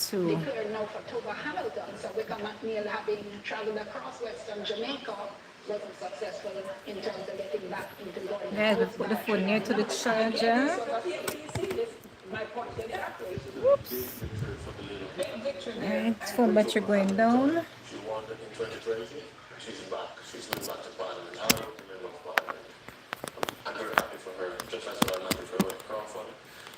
too. Declared now for Toba Hamilton. So Wickham McNeil, having traveled across Western Jamaica, wasn't successful in terms of getting back into London. Yeah, we put the phone near to the charger. My point exactly. Whoops. Big victory there. Right, phone battery going down. She won in 2020. She's back. She's been back to Parliament. I'm a member of Parliament. I'm very happy for her. Just as well, I'm happy for Wayne Crawford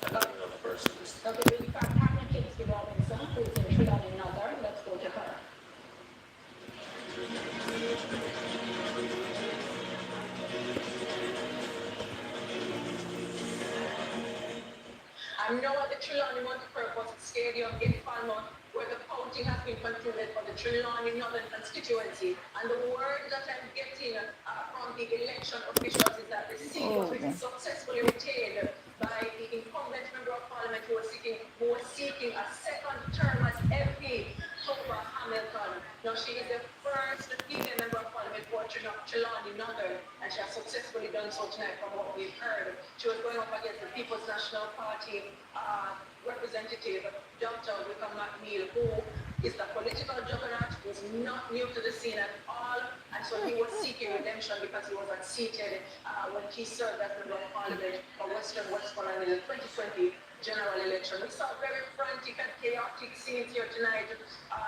and another person. Okay, we in fact have Kingston Robinson, who's in Trinidad and another. Let's go to her. I'm now at the Trelawney Multipurpose Stadium in Falmouth, where the counting has been concluded for the Trelawney Northern constituency. And the word that I'm getting from the election officials is that the seat was successfully retained by the incumbent member of Parliament who was seeking a second term as MP, Toba Hamilton. Now she is the first female member of Parliament for Trelawney Northern, and she has successfully done so tonight from what we've heard. She was going up against the People's National Party representative, Dr. Wickham McNeil, who is the political juggernaut, who's not new to the scene at all, and so he was seeking redemption because he was unseated when he served as member of Parliament for Western Westmoreland in the 2020 general election. We saw very frantic and chaotic scenes here tonight,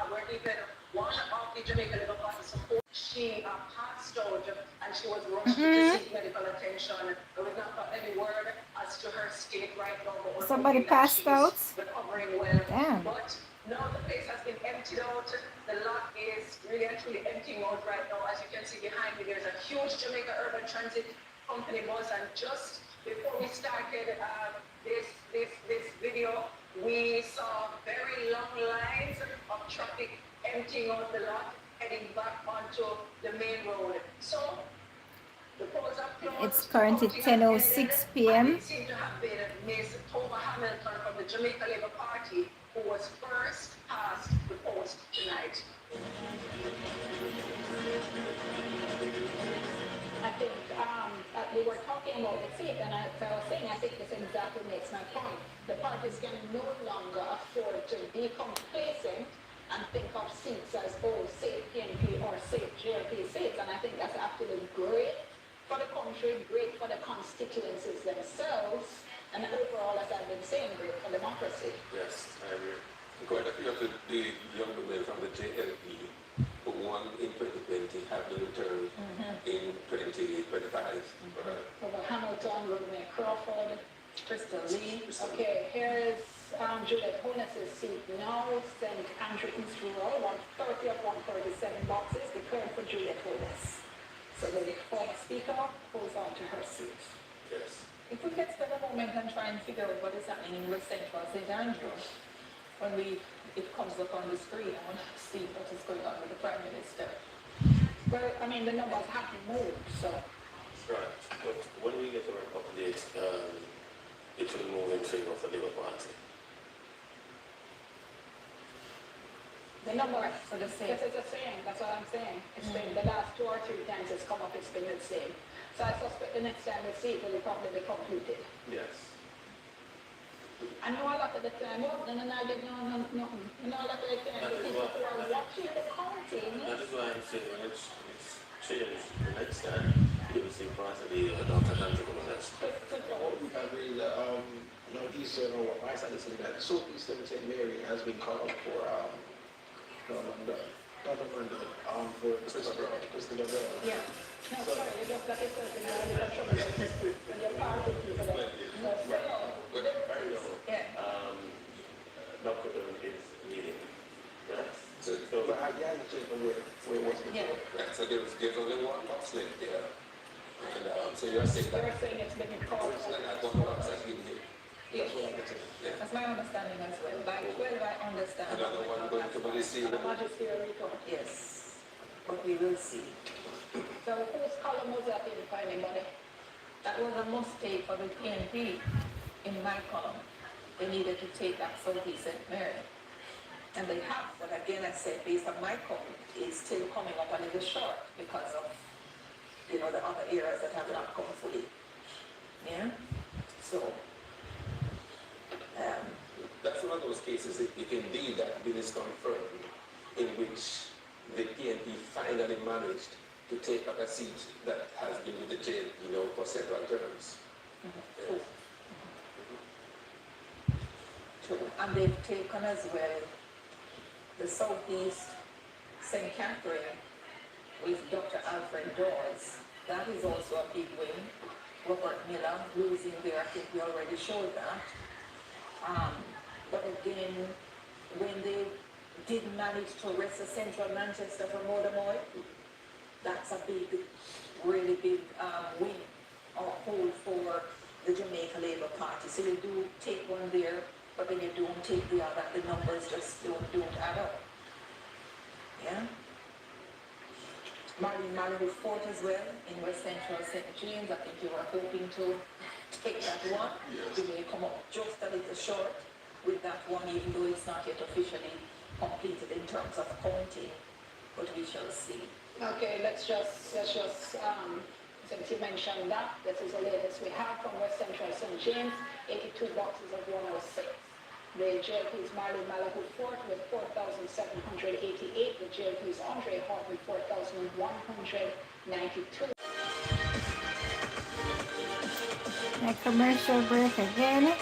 where even one of the Jamaican Labour Party support, she passed out and she was rushed to seek medical attention. There was not any word as to her state right now. Somebody passed out? Recovering well. Damn. But now the place has been emptied out. The lot is really actually emptying out right now. As you can see behind me, there's a huge Jamaica Urban Transit Company bus, and just before we started this video, we saw very long lines of traffic emptying out the lot, heading back onto the main road. So the polls are closed. It's currently 10:06 p.m. It seemed to have been Ms. Toba Hamilton from the Jamaica Labour Party who was first past the post tonight. I think we were talking about the seat, and I was saying I think this exactly makes my point. The parties can no longer afford to be complacent and think of seats as, safe PNP or safe JLP seats, and I think that's absolutely great for the country, great for the constituencies themselves, and overall, as I've been saying, great for democracy. Yes, I agree. Quite a few of the young women from the JLP who won in 2020 have been returned in 2025. Over Hamilton, Rodney Crawford, Crystal Lee. Okay, here is Juliet Holness's seat now. St. Andrew East Rural, 130 of 137 boxes declared for Juliet Holness. So the former speaker holds on to her seat. Yes. If we could spend a moment and try and figure out what is happening in West Central St. Andrew, when it comes up on the screen, I want to see what is going on with the Prime Minister. Well, I mean, the numbers haven't moved, so. Right. But when we get our update, it will move in favor of the Labour Party. The number for the same. This is the same, that's what I'm saying. It's been the last 2 or 3 times it's come up, it's been the same. So I suspect the next time we see it will probably be completed. Yes. I know a lot of the time, and I didn't know nothing. You know a lot of the time, the people who are watching the counting. That is why I'm saying it's changed. The next time, you will see possibly Dr. Andrew Holness. I mean, northeastern or my side is saying that southeastern St. Mary has been called for for Christopher Brown. Yeah. No, sorry, you just got yourself in a little trouble when you're part of people that Dr. is leading. Right? So But I changed from where it was before. right. So there's only one box left there. And so you're saying you're that saying it's been called. that one box has been hit. Yes. That's what I'm saying. Yeah. That's my understanding as well. By 12, I understand. Another one going to be seen. The magisterial report. Yes. But we will see. So whose column was that in for anybody? That was a mistake for the PNP in my column. They needed to take that Southeast St. Mary. And they have, but again, I said, based on my column, it's still coming up a little short because of, the other areas that have not come fully. Yeah? So, That's one of those cases, if indeed that is confirmed in which the PNP finally managed to take up a seat that has been with the jail, for several terms. True. True. And they've taken as well the Southeast St. Catherine with Dr. Alfred Dawes. That is also a big win. Robert Miller losing there, I think we already showed that. But again, when they did manage to arrest the Central Manchester from Motormoy, that's a big, really big win or hold for the Jamaica Labour Party. So you do take one there, but then you don't take the other. The numbers just don't add up. Yeah. Marley Fort as well in West Central St. James. I think you were hoping to take that one. Yes. You may come up just a little short with that one, even though it's not yet officially completed in terms of counting, but we shall see. Okay, let's just, since you mentioned that, this is the latest we have from West Central St. James, 82 boxes of 106. The JLP's Marley Malahoo Fort with 4,788. The JLP's Andre Horton 4,192. A commercial break again.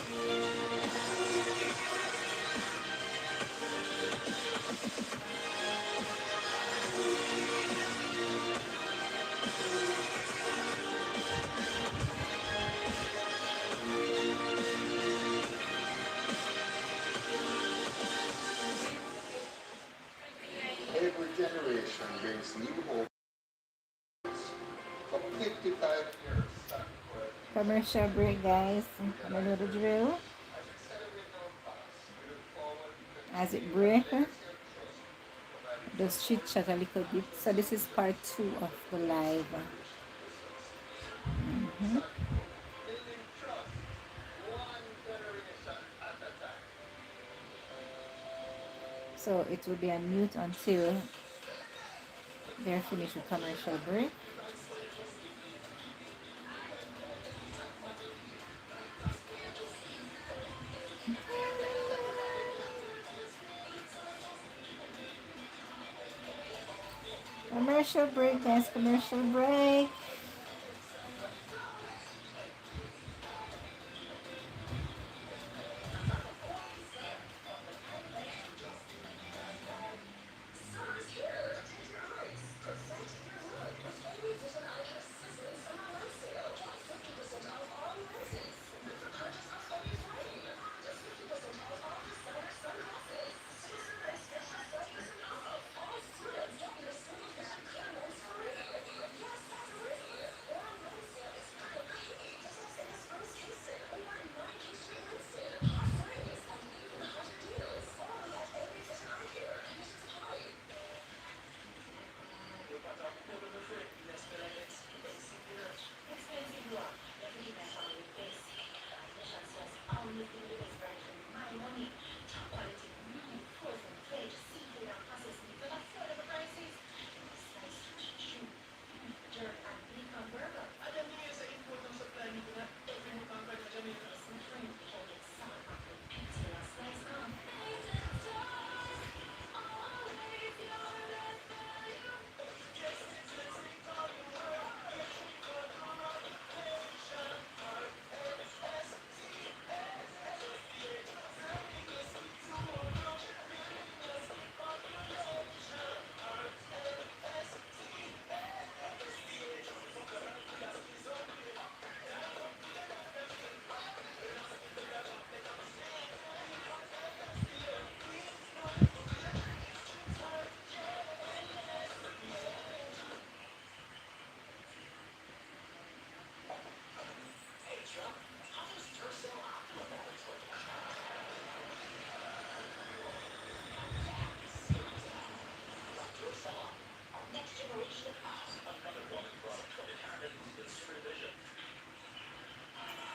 Every generation brings new hope. For 55 years. Commercial break, guys. You know the drill. As it break, just chit chat a little bit. So this is part 2 of the live. So it will be on mute until they're finished with commercial break. Commercial break, guys. Commercial break.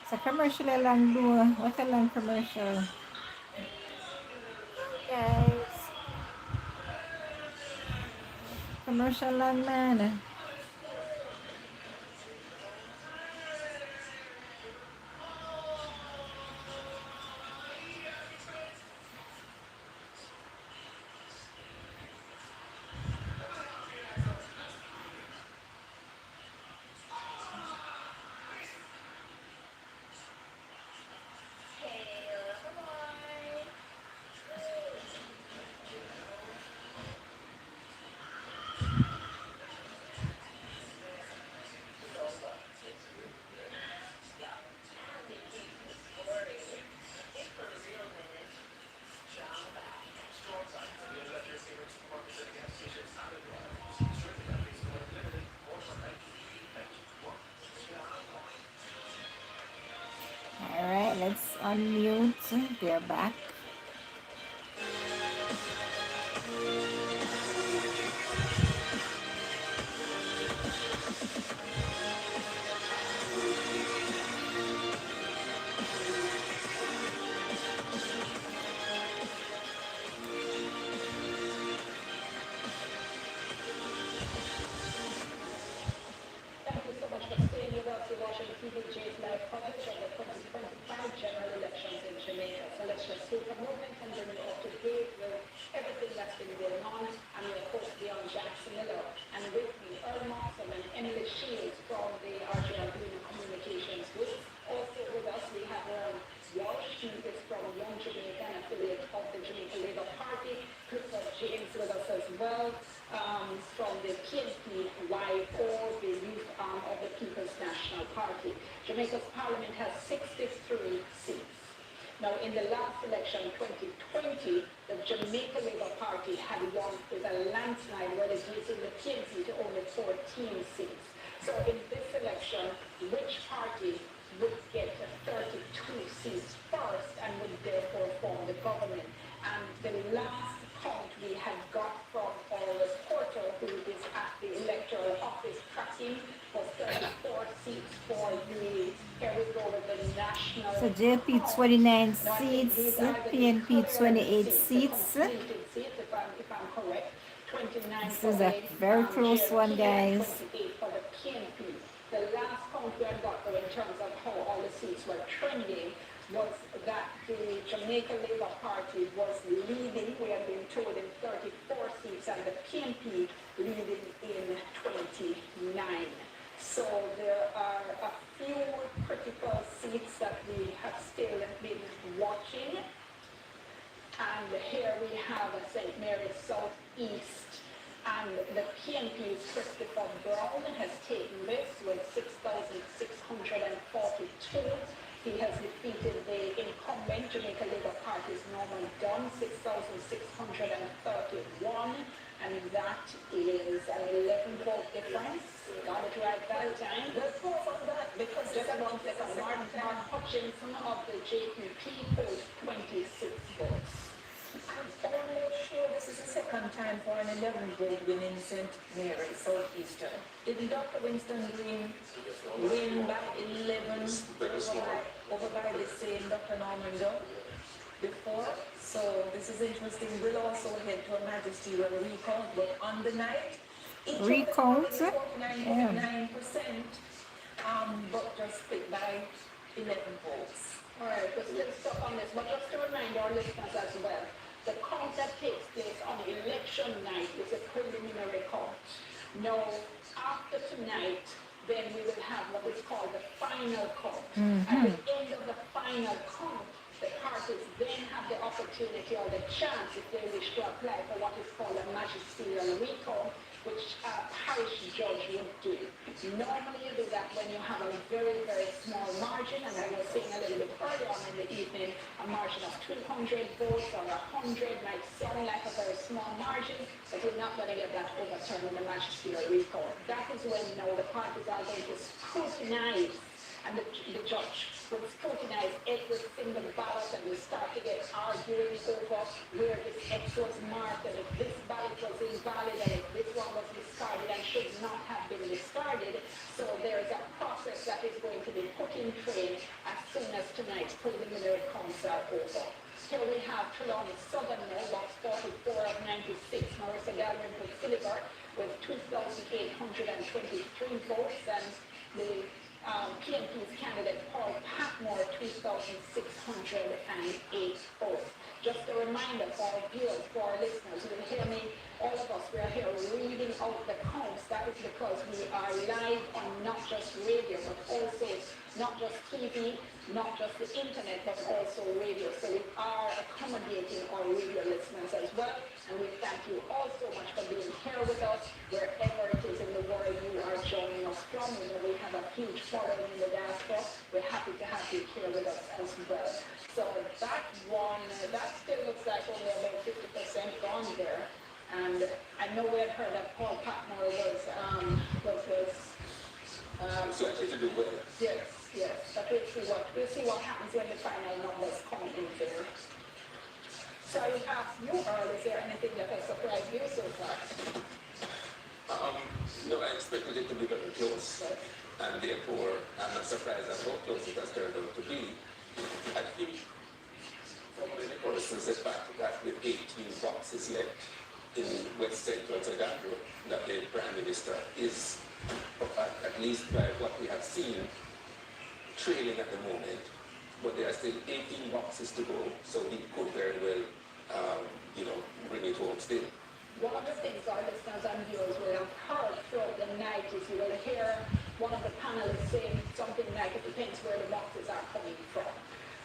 Sa commercial lang do. What a lang commercial. Guys. Commercial lang man. unmute. They're back. Thank you so much for staying with us. You're watching TVJ's live coverage of the 2025 general elections in Jamaica. So let's just take a moment and bring you up to date with everything that's been going on. I'm your host, Leon Jackson Miller, and with me, Earl Moxham and Emily Shields from the RGR Green Communications Group. Also with us, we have Walsh, he is from Young Jamaica, an affiliate of the Jamaica Labour Party. Christopher James with us as well, from the PNP YO, the youth arm of the People's National Party. Jamaica's parliament has 63 seats. Now, in the last election, 2020, the Jamaica Labour Party had won with a landslide, reducing the PNP to only 14 seats. So in this election, which party would get 32 seats first and would therefore form the government? And the last count we had got from our reporter, who is at the electoral office tracking, was 34 seats for the, here we go with the national. So JP 29 seats, PNP 28 seats. If I'm correct, 29 This is a very close one, guys. 28 for the PNP. The last count we had got, though, in terms of how all the seats were trending, was that the Jamaica Labour Party was leading, we had been told, in 34 seats, and the PNP leading in 29. So there are a few critical seats that we have still been watching. And here we have St. Mary's South East, and the PNP's Christopher Brown has taken this with 6,642. He has defeated the incumbent Jamaica Labour Party's Norman Dunn, 6,631, and that is an 11-vote difference. Got it right that time. Let's go from that because Just about second, Mark Hutchinson of the JPP polled 26 votes. I'm almost sure this is the second time for an 11-vote win in St. Mary, Southeastern. Didn't Dr. Winston Green win by 11 over by the same Dr. Norman Dunn before? So this is interesting. We'll also head to a magisterial recount, but on the night, Recount, yeah. 49.9%, but just split by 11 votes. All right, we're still stuck on this, but just to remind our listeners as well, the count that takes place on election night is a preliminary count. Now, after tonight, then we will have what is called the final count. At the end of the final count, the parties then have the opportunity or the chance, if they wish to apply for what is called a magisterial recount, which a parish judge would do. Normally you do that when you have a very, very small margin, and I was saying a little bit earlier on in the evening, a margin of 200 votes or 100 might sound like a very small margin, but you're not going to get that overturned in the magisterial recount. That is when now the parties are going to scrutinize, and the judge will scrutinize every single ballot, and we start to get arguing over where this X was marked, and if this ballot was invalid, and if this one was discarded and should not have been discarded. So there is a process that is going to be put in train as soon as tonight's preliminary counts are over. Here we have Trelawney Southern now, box 44 of 96, Marissa Gathering for Philibert with 2,823 votes, and the PNP's candidate Paul Patmore, 2,608 votes. Just a reminder for our viewers, for our listeners, you will hear me, all of us, we are here reading out the counts. That is because we are live on not just radio, but also not just TV, not just the internet, but also radio. So we are accommodating our radio listeners as well. And we thank you all so much for being here with us, wherever it is in the world you are joining us from. We know we have a huge following in the diaspora. We're happy to have you here with us as well. So that one, that still looks like only about 50% gone there. And I know we had heard that Paul Patmore was So actually to do well. yes, Yes, but we'll see what happens when the final numbers come in there. So I would ask you, Earl, is there anything that has surprised you so far? No, I expected it to be very close, and therefore I'm not surprised at how close it has turned out to be. I think from many persons the fact that with 18 boxes left in West Central Zagambia, that the Prime Minister is, at least by what we have seen, trailing at the moment, but there are still 18 boxes to go, so he could very well, bring it home still. One of the things our listeners and viewers will have heard throughout the night is you will hear one of the panelists saying something like it depends where the boxes are coming from.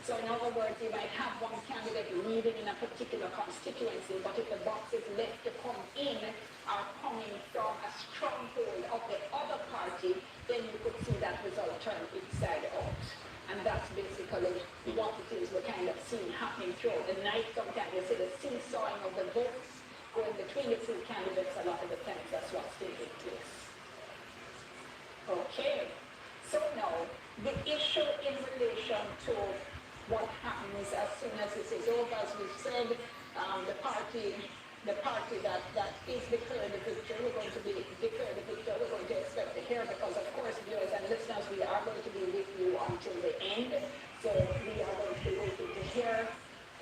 So in other words, you might have one candidate leading in a particular constituency, but if the boxes left to come in are coming from a stronghold of the other party, then you could see that result turn inside out. And that's basically what it is we're kind of seeing happening throughout the night. Sometimes you see the seesawing of the votes going between the two candidates. A lot of the times that's what's taking place. Okay, so now the issue in relation to what happens as soon as this is over, as we've said, the party that is declared the victor, we're going to be declared the victor, we're going to expect to hear, because of course, viewers and listeners, we are going to be with you until the end. So we are going to be waiting to hear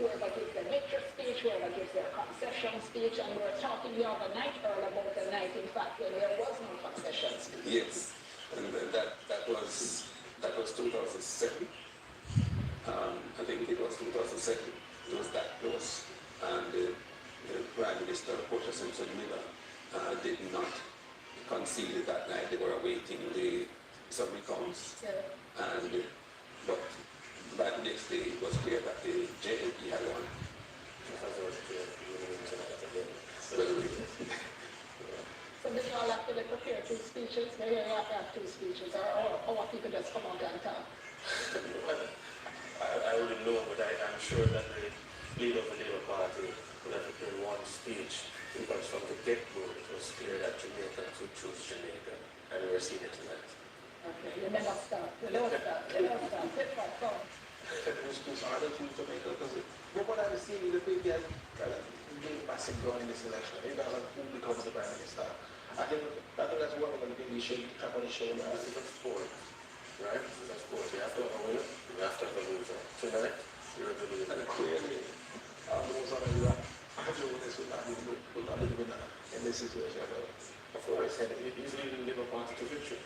whoever gives the victory speech, whoever gives their concession speech, and we were talking the other night, Earl, about the night, in fact, when there was no concession speech. Yes, and that was 2007. I think it was 2007. It was that close, and the Prime Minister, Portia Simpson Miller, did not concede it that night. They were awaiting the summary counts, but by the next day it was clear that the JLP had won. So did you all have to prepare two speeches? Maybe you have to have two speeches, or people just come out and talk? I wouldn't know, but I'm sure that the leader of the Labour Party would have prepared one speech, because from the get-go it was clear that Jamaicans would choose Jamaica, and we're seeing it tonight. Okay, you never stop. You never stop. You never stop. Sit back, come. Which are the two Jamaica? Because what I'm seeing is the big guy being massive ground in this election, regardless of who becomes the Prime Minister. I think that's one of the things we should tap on the shoulder. This is a sport, right? This is a sport. You have to have a winner, you have to have a loser. Tonight, you're the loser. And clearly, those are the Jonas would not be the winner in this situation. Of course, he's leading the Labour Party to victory.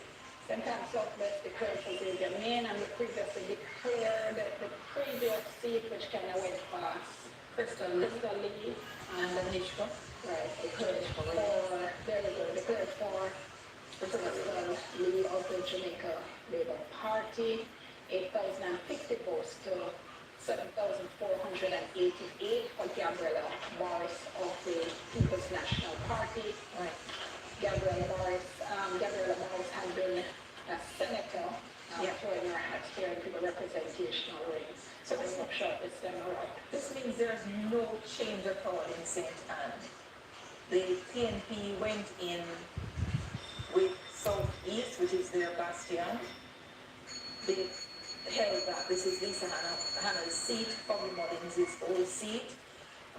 Sometimes Southwest declared for the main and the previously declared the previous seat, which kind of went past Crystal Lee and the Nishko. Right, declared for, there we go, declared for Crystal Lee of the Jamaica Labour Party, 8,050 votes to 7,488 for Gabriella Morris of the People's National Party. Right. Gabriella Morris had been a senator during her hearing to the representational race. So this is short this time around. This means there's no change at all in St. Anne. The PNP went in with Southeast, which is their bastion. They held that. This is Lisa Hannah's seat, Bobby Mullins' old seat,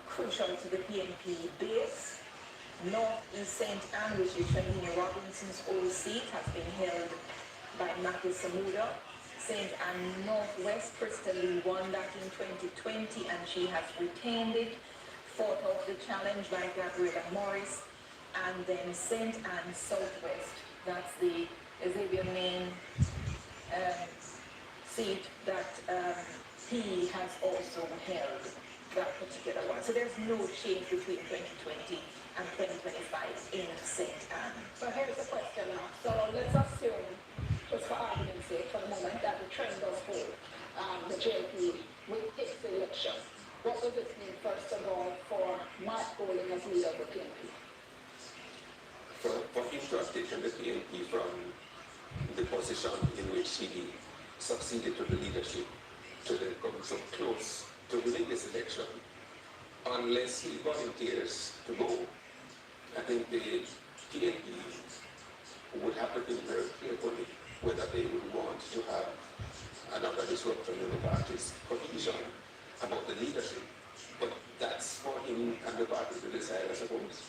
crucial to the PNP base. North East St. Anne, which is Shamina Robinson's old seat, has been held by Maki Samuda. St. Anne Northwest, Crystal Lee won that in 2020 and she has retained it. Fought off the challenge by Gabriella Morris. And then St. Anne Southwest, that's the Xavier Main seat that he has also held, that particular one. So there's no change between 2020 and 2025 in St. Anne. So here's the question now. So let's assume, just for argument's sake, for the moment, that the trend does hold. The JLP will take the election. What does this mean, first of all, for Mark Golding as leader of the PNP? For him to have taken the PNP from the position in which he succeeded to the leadership, to then come so close to winning this election, unless he volunteers to go, I think the PNP would have to think very carefully whether they would want to have another disruption in the party's cohesion about the leadership. But that's for him and the party to decide, I suppose.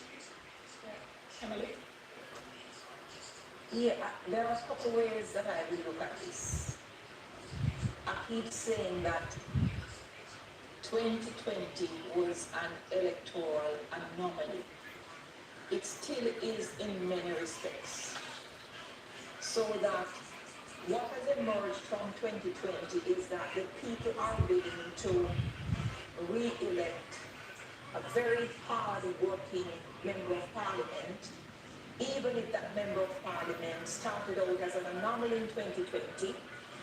Emily? Yeah, there are a couple ways that I will look at this. I keep saying that 2020 was an electoral anomaly. It still is in many respects. So that what has emerged from 2020 is that the people are willing to re-elect a very hard-working member of parliament, even if that member of parliament started out as an anomaly in 2020,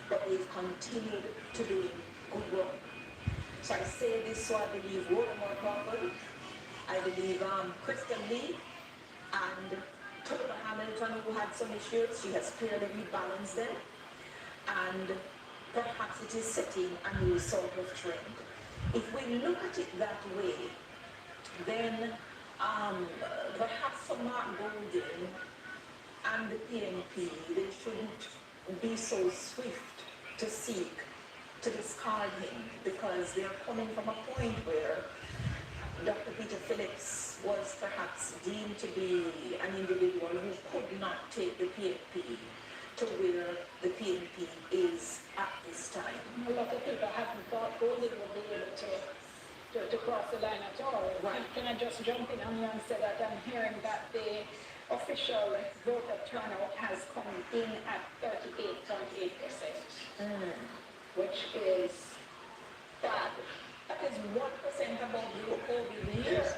but they've continued to do good work. So I say this so I believe Rosemont Crawford, I believe Kristen Lee, and Tola Hamilton, who had some issues, she has clearly rebalanced them, and perhaps it is setting a new sort of trend. If we look at it that way, then perhaps for Mark Golding and the PNP, they shouldn't be so swift to seek to discard him, because they are coming from a point where Dr. Peter Phillips was perhaps deemed to be an individual who could not take the PNP to where the PNP is at this time. A lot of people haven't thought Golden would be able to cross the line at all. Right. Can I just jump in on you and say that I'm hearing that the official voter turnout has come in at 38.8%, which is bad. That is 1% above the COVID year. Yes.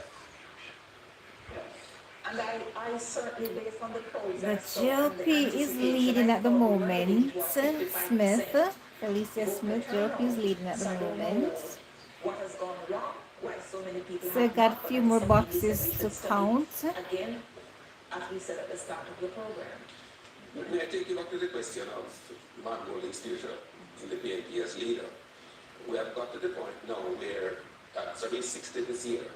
And I certainly, based on the polls, The GOP is leading at the moment. Smith, Felicia Smith, GOP is leading at the moment. What has gone wrong? Why so many people So have got not, a few but I more certainly boxes said we to should study count. again, as we said at the start of the program. May I take you back to the question of Mark Golding's future in the PNP as leader? We have got to the point now where, so he's 60 this year.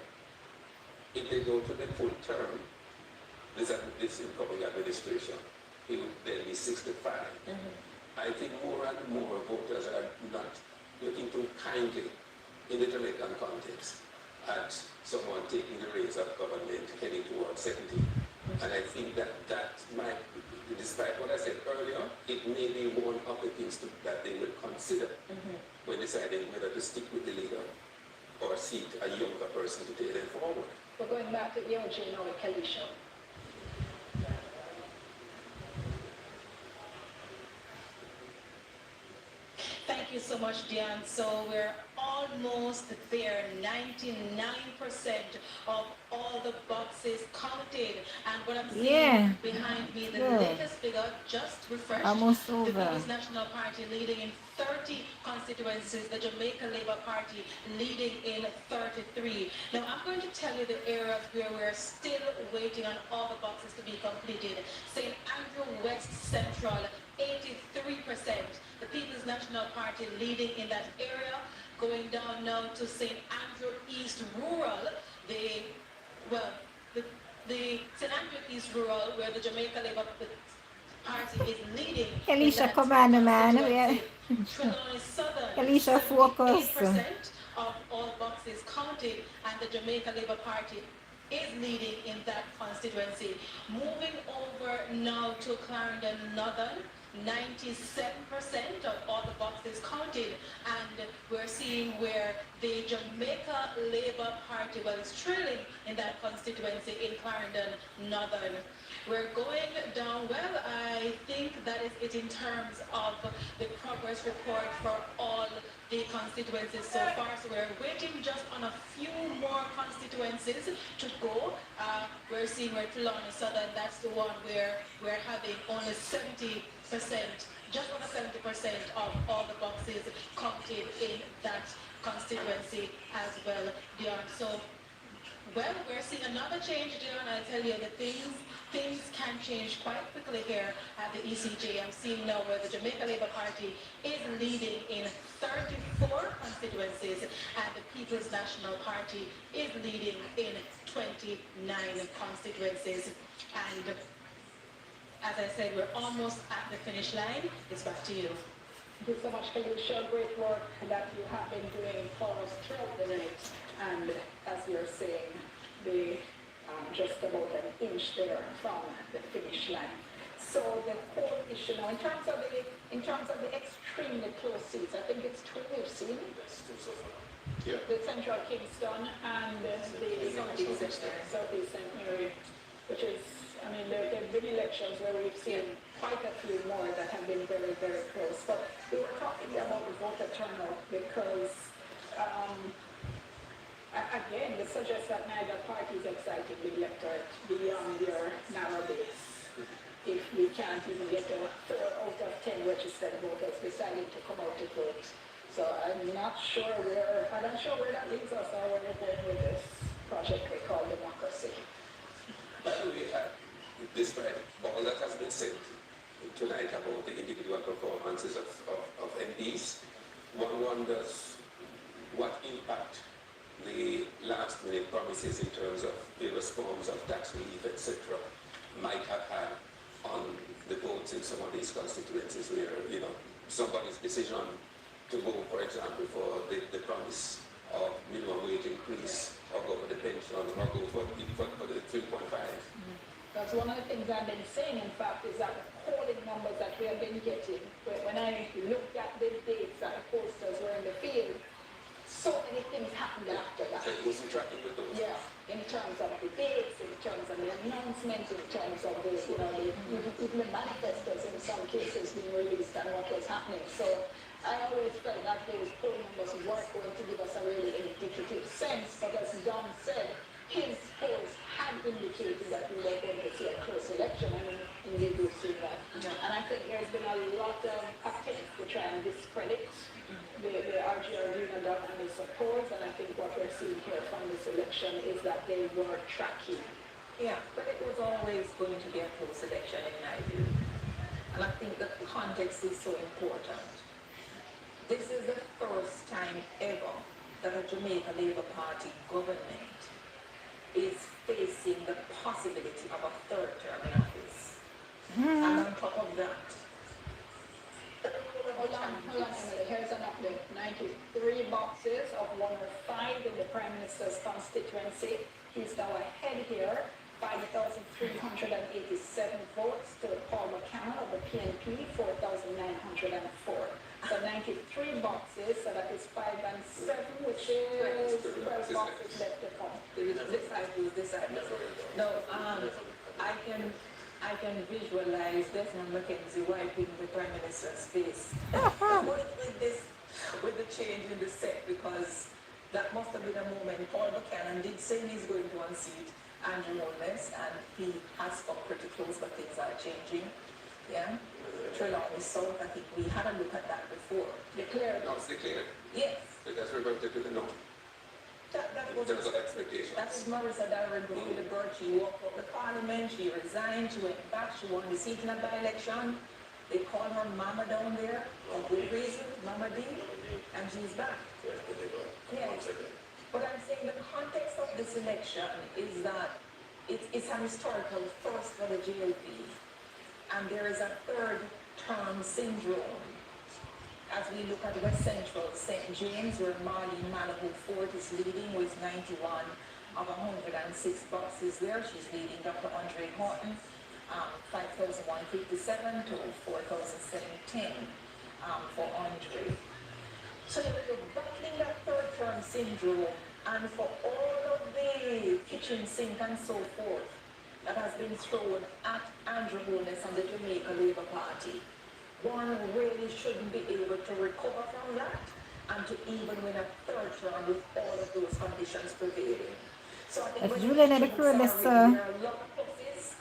If they go to the full term, this incoming administration, he would then be 65. I think more and more voters are not looking too kindly in the Jamaican context at someone taking the reins of government heading towards 70. And I think that might, despite what I said earlier, it may be one of the things that they will consider when deciding whether to stick with the leader or seek a younger person to take them forward. We're going back to the OJ now with Kelly show. Thank you so much, Diane. So we're almost there. 99% of all the boxes counted. And what I'm seeing behind me, the latest figure just refreshed. Almost over. The People's National Party leading in 30 constituencies. The Jamaica Labour Party leading in 33. Now I'm going to tell you the areas where we're still waiting on all the boxes to be completed. St. Andrew West Central, 83%. The People's National Party leading in that area. Going down now to St. Andrew East Rural, the St. Andrew East Rural, where the Jamaica Labour Party is leading. Elisha, come on, man. Trelawney Southern, Elisha, focus. 78% of all boxes counted, and the Jamaica Labour Party is leading in that constituency. Moving over now to Clarendon Northern, 97% of all the boxes counted, and we're seeing where the Jamaica Labour Party is trailing in that constituency in Clarendon Northern. We're going down, well, I think that is it in terms of the progress report for all the constituencies so far. So we're waiting just on a few more constituencies to go. We're seeing where Trelawney Southern, that's the one where we're having only 70%, just under 70% of all the boxes counted in that constituency as well, Dion. So, well, we're seeing another change, Dion. I tell you, the things can change quite quickly here at the ECJ. I'm seeing now where the Jamaica Labour Party is leading in 34 constituencies, and the People's National Party is leading in 29 constituencies. And as I said, we're almost at the finish line. It's back to you. you so much, Felicia. Great work that you have been doing for us throughout the night. And as you're saying, the just about an inch there from the finish line. So the whole issue now, in terms of the extremely close seats, I think it's two we've seen. That's too so far. Yeah. The Central Kingston and the Southeast St. Mary, which is, I mean, there have been elections where we've seen quite a few more that have been very, very close. But we were talking about the voter turnout because, again, this suggests that neither party is exciting the electorate beyond their narrow base. If we can't even get a 4 out of 10 registered voters deciding to come out to vote. So I'm not sure where that leaves us or where we're going with this project we call democracy. By the way, despite all that has been said tonight about the individual performances of MPs, one wonders what impact the last minute promises in terms of various forms of tax relief, etc., might have had on the votes in some of these constituencies where, somebody's decision to go, for example, for the promise of minimum wage increase, or go for the pension, or go for the 3.5. That's one of the things I've been saying, in fact, is that the polling numbers that we have been getting, when I looked at the dates that the posters were in the field, so many things happened after that. So it wasn't tracking with those. Yeah, in terms of the dates, in terms of the announcements, in terms of the, even the manifestos in some cases being released and what was happening. So I always felt that those poll numbers weren't going to give us a really indicative sense, but as Don said, his polls had indicated that we were going to see a close election, and indeed we've seen that. And I think there's been a lot of attempts to try and discredit the RGRD and the support, and I think what we're seeing here from this election is that they were tracking. Yeah, but it was always going to be a close election in my view. And I think the context is so important. This is the first time ever that a Jamaica Labour Party government is facing the possibility of a third term in office. And on top of that, Hold on, Emily. Here's an update. 93 boxes of 105 in the Prime Minister's constituency. He's now ahead here. 5,387 votes to Paul McCann of the PNP, 4,904. So 93 boxes, so that is 5 and 7, which is 12 boxes left to come. this side. No, I can visualize Desmond McKenzie wiping the Prime Minister's face with the change in the set, because that must have been a moment. Paul Buchanan did say he's going to unseat Mr Holness, and he has come pretty close, but things are changing. Yeah, Trelawney South, I think we had a look at that before. Declared. No, it's declared. Yes. Because we're going to do the no. That In was terms of expectations. That's Marissa Darren before the bird. She walked out the parliament, she resigned, she went back, she won the seat in a by-election. They called her Mama down there for good reason, Mama D, and she's back. Yeah. But I'm saying the context of this election is that it's an historical first for the JLP, and there is a third term syndrome. As we look at West Central, St. James, where Marlene Malibu Ford is leading with 91 of 106 boxes there. She's leading Dr. Andre Horton, 5,157 to 4,710 for Andre. So you're battling that third term syndrome, and for all of the kitchen sink and so forth that has been thrown at Andrew Holness and the Jamaica Labour Party, one really shouldn't be able to recover from that and to even win a third term with all of those conditions prevailing. So I think there are a lot of pluses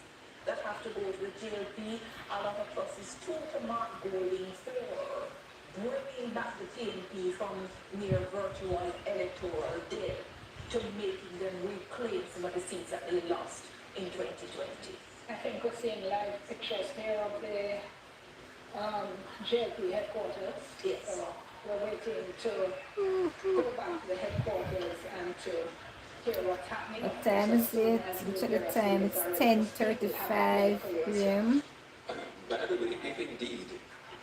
that have to go to the JLP, a lot of pluses too to Mark Golding for bringing back the PNP from near virtual electoral dead to making them reclaim some of the seats that they lost in 2020. I think we're seeing live pictures here of the JLP headquarters. Yes. So we're waiting to go back to the headquarters and to hear what's happening. What time is it? Check the time. It's 10:35 p.m. By the way, if indeed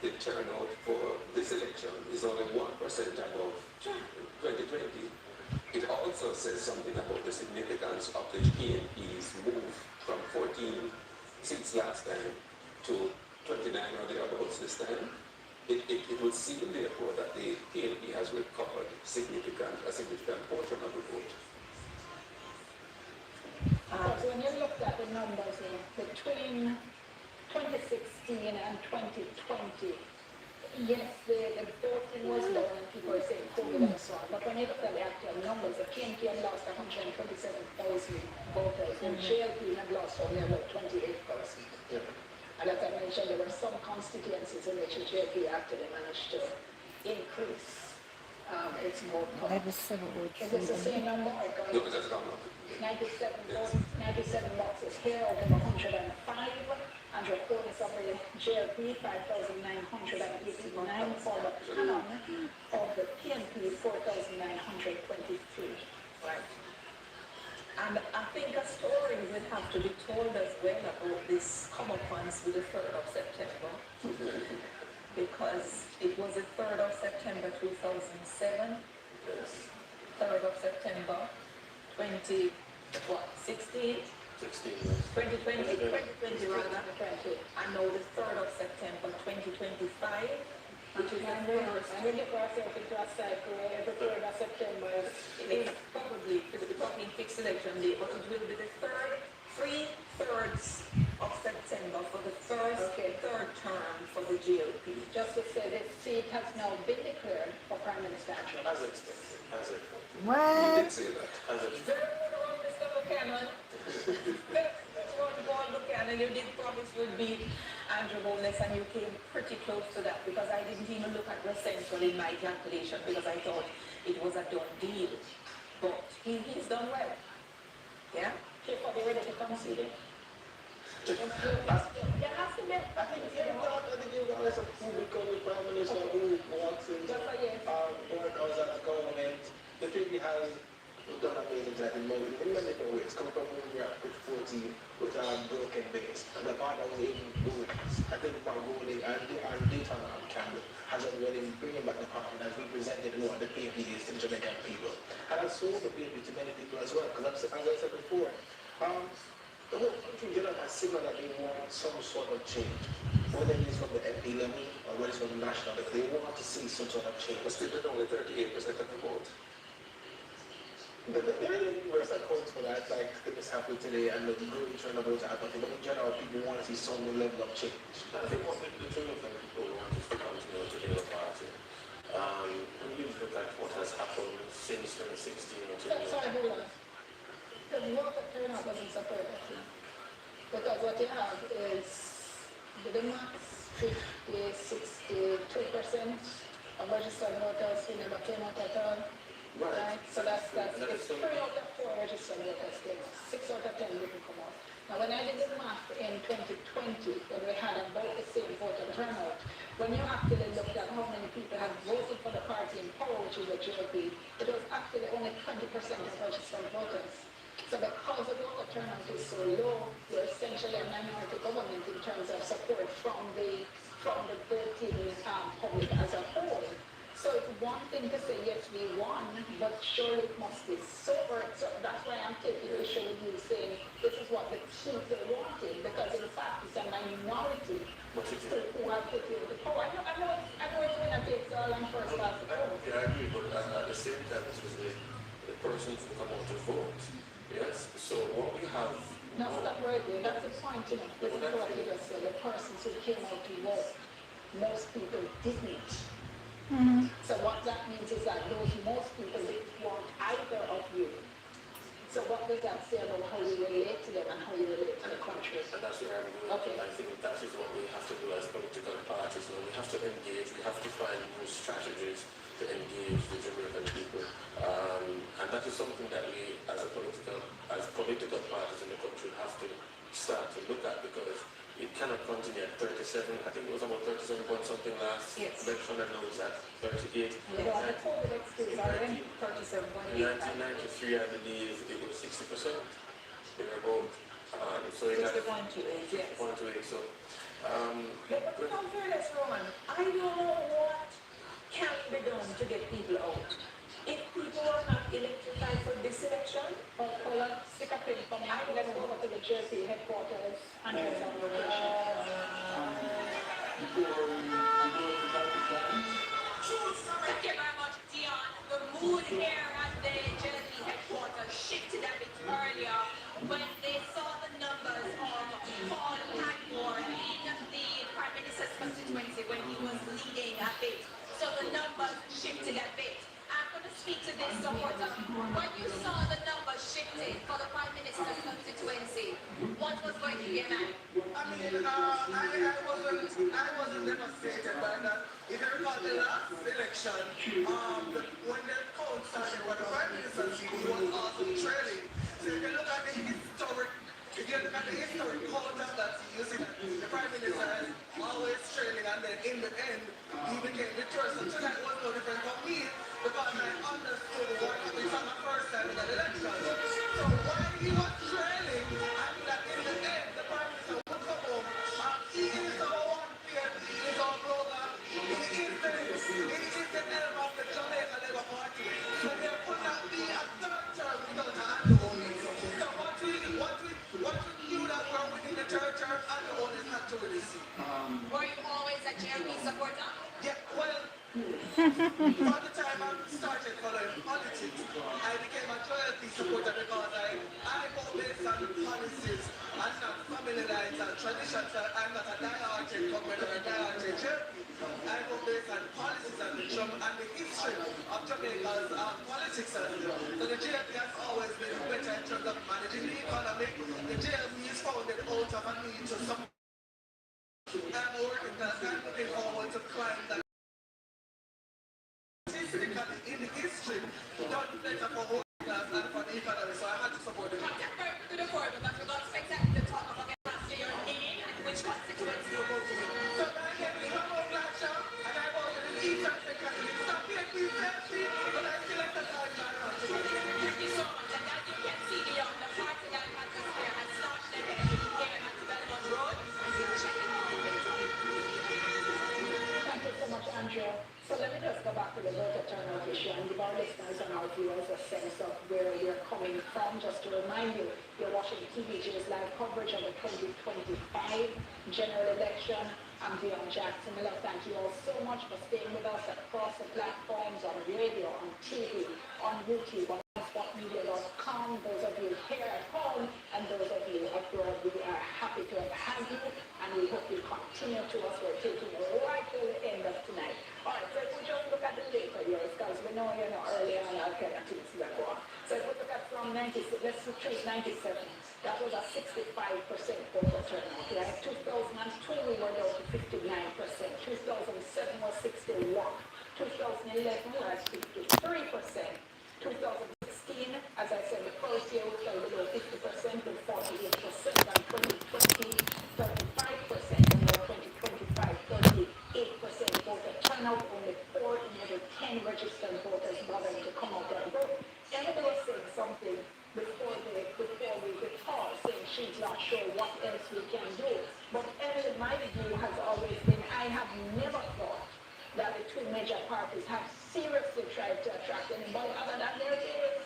the turnout for this election is only 1% above 2020. It also says something about the significance of the PNP's move from 14 seats last time to 29 or thereabouts this time. It would seem therefore that the PNP has recovered a significant portion of the vote. Because when you looked at the numbers between 2016 and 2020, yes, the voting was low and people were saying COVID and so on. But when you look at the actual numbers, the PNP had lost 127,000 voters, and JLP had lost only about 28,000. Yeah. And as I mentioned, there were some constituencies in which the JLP actually managed to increase its vote count. That is several votes. Is this the same number? No, it has gone up. 97 votes, 97 boxes here out of 105, and the bonus of the JLP 5,989 for the canon of the PNP 4,923. Right. And I think a story will have to be told as well about this comeuppance with the 3rd of September. Because it was the 3rd of September 2007, 3rd of September 2016, 16 years. 2020 rather, and now the 3rd of September 2025, which is the first. And we get ourselves into a cycle where the 3rd of September is It is probably, we're talking fixed election day, but it will be the three-thirds of September for the third term for the GOP. just to say this seat has now been declared for Prime Minister Andrew. As expected. As expected. You What? did say that. As expected. Very good one, Mr. Buchanan. Very good one, Buchanan. You did promise would be Andrew Holness, and you came pretty close to that because I didn't even look at the central in my calculation because I thought it was a done deal. But he's done well. Yeah? People are ready to concede it. I think you guys are who become the Prime Minister who wants to Just like yes. board us as a government. The PNP has done amazing things in many different ways. Come from where we are at 14 with a broken base. And the part that was able to do it, I think by ruling and data Campbell has already bringing back the power and has represented what the PNP is to Jamaican people. And has sold the PNP to many people as well. Because as I said before, the whole country in general has signaled that they want some sort of change. Whether it is from the MP level or whether it's from the national level, they want to see some sort of change. But still, there's only 38% of the vote. There are numerous accounts for that, like this happened today, and the growing turnover to happen. But in general, people want to see some level of change. I think what the two of them people want is to continue to build a party. When you look at what has happened since 2016 or Sorry, hold on. The voter turnout doesn't support that. Because what you have is the max 62% of registered voters who never came out at all. Right? So that's it's 3 out of 4 registered voters came out. 6 out of 10 didn't come out. Now when I did the math in 2020, when we had about the same voter turnout, when you actually looked at how many people had voted for the party in power, which is the GOP, it was actually only 20% of registered voters. So because the voter turnout is so low, we're essentially a minority government in terms of support from the voting public as a whole. So it's one thing to say, yes, we won, but surely it must be sober. So that's why I'm taking issue with you saying this is what the people wanted, because in fact it's a minority who have put you into power. I know it's going to take all and first class to vote. Yeah, I agree, but at the same time, this was the person who come out to vote. Yes, so what we have... No, stop right there. That's the point, you know. This is what you just said. The persons who came out to vote, most people didn't. Mm-hmm. So what that means is that most people didn't want either of you. So what does that say about how you relate to them and how you relate to the country? And that's where I'm going. Okay. I think that is what we have to do as political parties. We have to engage, we have to find new strategies to engage the Jamaican people. And that is something that we, as political parties in the country, have to start to look at, because it cannot continue at 37. I think it was about 37 point something last election, and now it's at 38. You know, the COVID excuse already 37. In 1993, I believe it was 60%. They were about, if So it has 60.28, yes. 60.28. So, But in all fairness, Roman, I don't know what can be done to get people out. If people are not electrified for this election, Stick a pin for me. Let's go over to the JP headquarters and here's our location. Thank you very much, Dion. The mood here at the JLP headquarters shifted a bit earlier when they saw the numbers of Paul Padmore in the Prime Minister's constituency when he was leading a bit. So the numbers shifted a bit. I'm going to speak to this supporter. When you saw the numbers shifting for the Prime Minister's constituency, what was going through your mind? I wasn't devastated by that. If you recall the last election, when the count started, when the Prime Minister seat, he was also trailing. So if you look at the historic count of that seat, you see that the Prime Minister is always trailing, and then in the end, he became victorious. So tonight was no different for me, because I understood what happened from the first time in the election. So while he was trailing, and that in the end, the Prime Minister would come home, he is our one peer, he is our brother, he is the elm of the Jamaica Labour Party. So there could not be a third term without a Anthony. So what we knew that we were winning the third term, Anthony had to win the seat. Were you always a JLP supporter? Yeah, well, from the time I started following politics, I became a JLP supporter because I go based on policies and not family lines and traditions. I'm not a diehard government or a diehard JLP. I go based on policies and the history of Jamaica's politics. So the JLP has always been better in terms of managing the economy. The JLP is founded out of a need to support. I'm working class. I'm looking forward to climb that. In the history, done better for working class and for the economy, so I had to support it. To the board, because we're going to exactly talk about the last year in and which constituency you go to. So I get me one more black shop, and I go to the Eastern Secretary. Stop here, please, but I still have to tell you that. Thank you so much. And as you can see beyond the party that atmosphere has launched ahead here at Belmont Road. Thank you so much, Andrea. So let me just go back to the voter turnout issue and give our listeners and our viewers a sense of where we're coming from. Just to remind you, you're watching TVJ's live coverage of the 2025 general election. I'm Dion Jackson Miller. Thank you all so much for staying with us across the platforms, on radio, on TV, on YouTube, on spotmedia.com. Those of you here at home and those of you abroad, we are happy to have you, and we hope you continue to us. We're taking you right to the end of tonight. All right, so if we just look at the later years, because we know earlier on our things that go on. So if we look at from 96, let's choose 97. That was a 65% voter turnout, right? 2002, we were down to 59%. 2007 was 61. 2011 was 53%. 2016, as I said, the first year we fell below 50% with 48%, and 2020, 35%, and now 2025, 38% voter turnout, only 4 in every 10 registered voters bothering to come out and vote. Emily was saying something before we pause, saying she's not sure what else we can do. But Emily, my view has always been, I have never thought that the two major parties have seriously tried to attract anybody other than their base.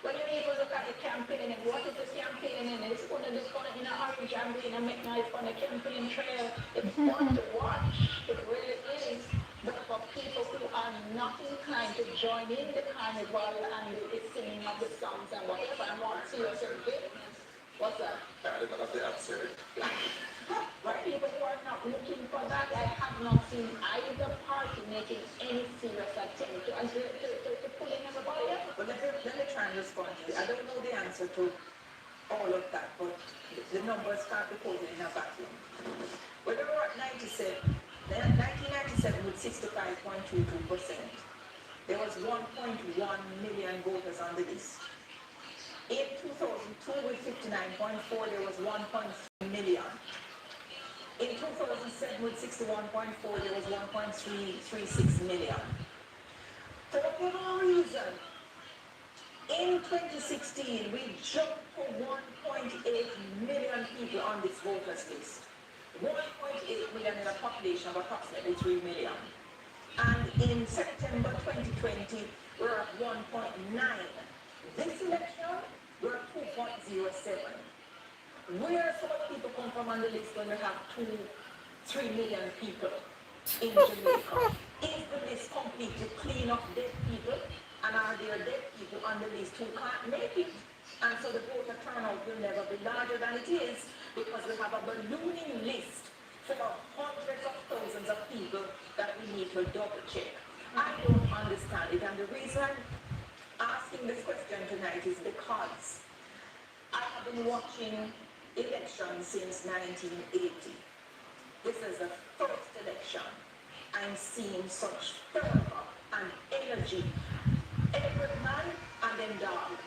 When you even look at the campaigning, what is the campaigning? It's going to look in an orange and being a midnight on the campaign trail. It's fun to watch. It really is. But for people who are not inclined to join in the carnival and the singing of the songs and whatever, and want to see us again, what's that? For people who are not looking for that, I have not seen either party making any serious attempt to pull in everybody else. But let me try and respond to it. I don't know the answer to all of that, but the numbers start reporting in a vacuum. When we were at 1997 with 65.22%, there was 1.1 million voters on the list. In 2002 with 59.4, there was 1.3 million. In 2007 with 61.4, there was 1.336 million. For whatever reason, in 2016, we jumped to 1.8 million people on this voters list. 1.8 million in a population of approximately 3 million. And in September 2020, we're at 1.9. This election, we're at 2.07. Where some of the people come from on the list when we have 3 million people in Jamaica? Is the list completely clean of dead people? And are there dead people on the list who can't make it? And so the voter turnout will never be larger than it is because we have a ballooning list full of hundreds of thousands of people that we need to double check. I don't understand it. And the reason I'm asking this question tonight is because I have been watching elections since 1980. This is the first election I'm seeing such fervor and energy. Every man and them dog.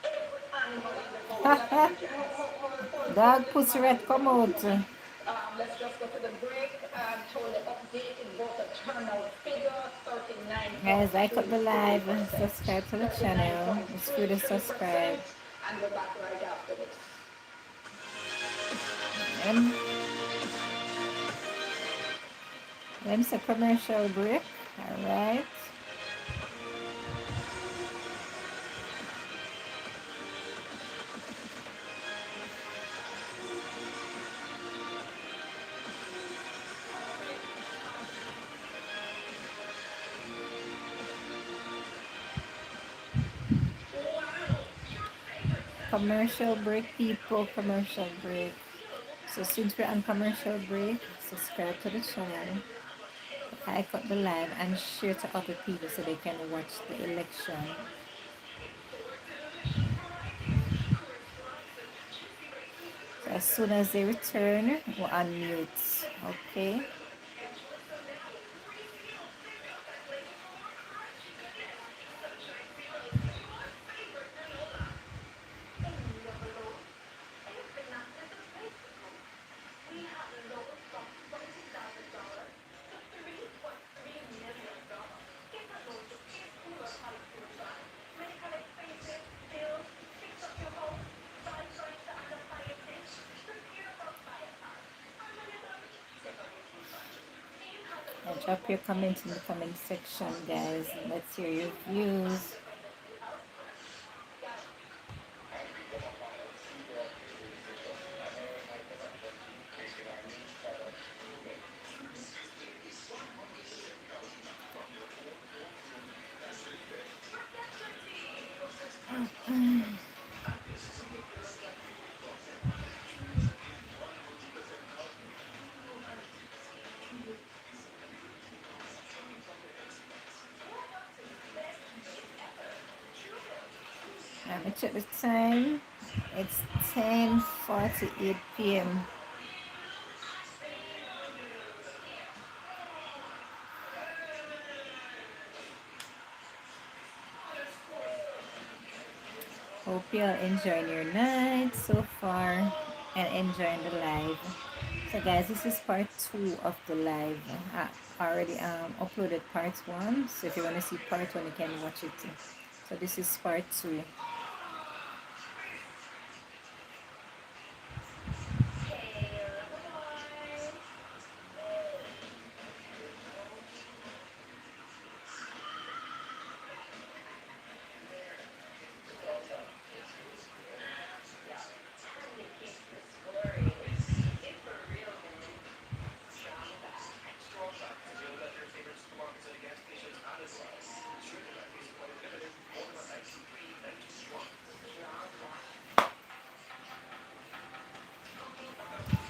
Every animal in the voting regions. Dog pussy rat come out. Let's just go to the break. Totally updated voter turnout figure 39. Guys, like up the live, subscribe to the channel. It's free to subscribe. And we're back right after this. Let me say commercial break. Alright. Commercial break, people. Commercial break. So since we're on commercial break, subscribe to the channel, like up the live, and share to other people so they can watch the election. So as soon as they return, we'll unmute. Okay. And drop your comments in the comment section, guys. Let's hear your views. Let me check the time. It's 10:48 p.m. Hope you're enjoying your night so far and enjoying the live. So guys, this is part 2 of the live. I already uploaded part 1. So if you want to see part 1, you can watch it too. So this is part 2.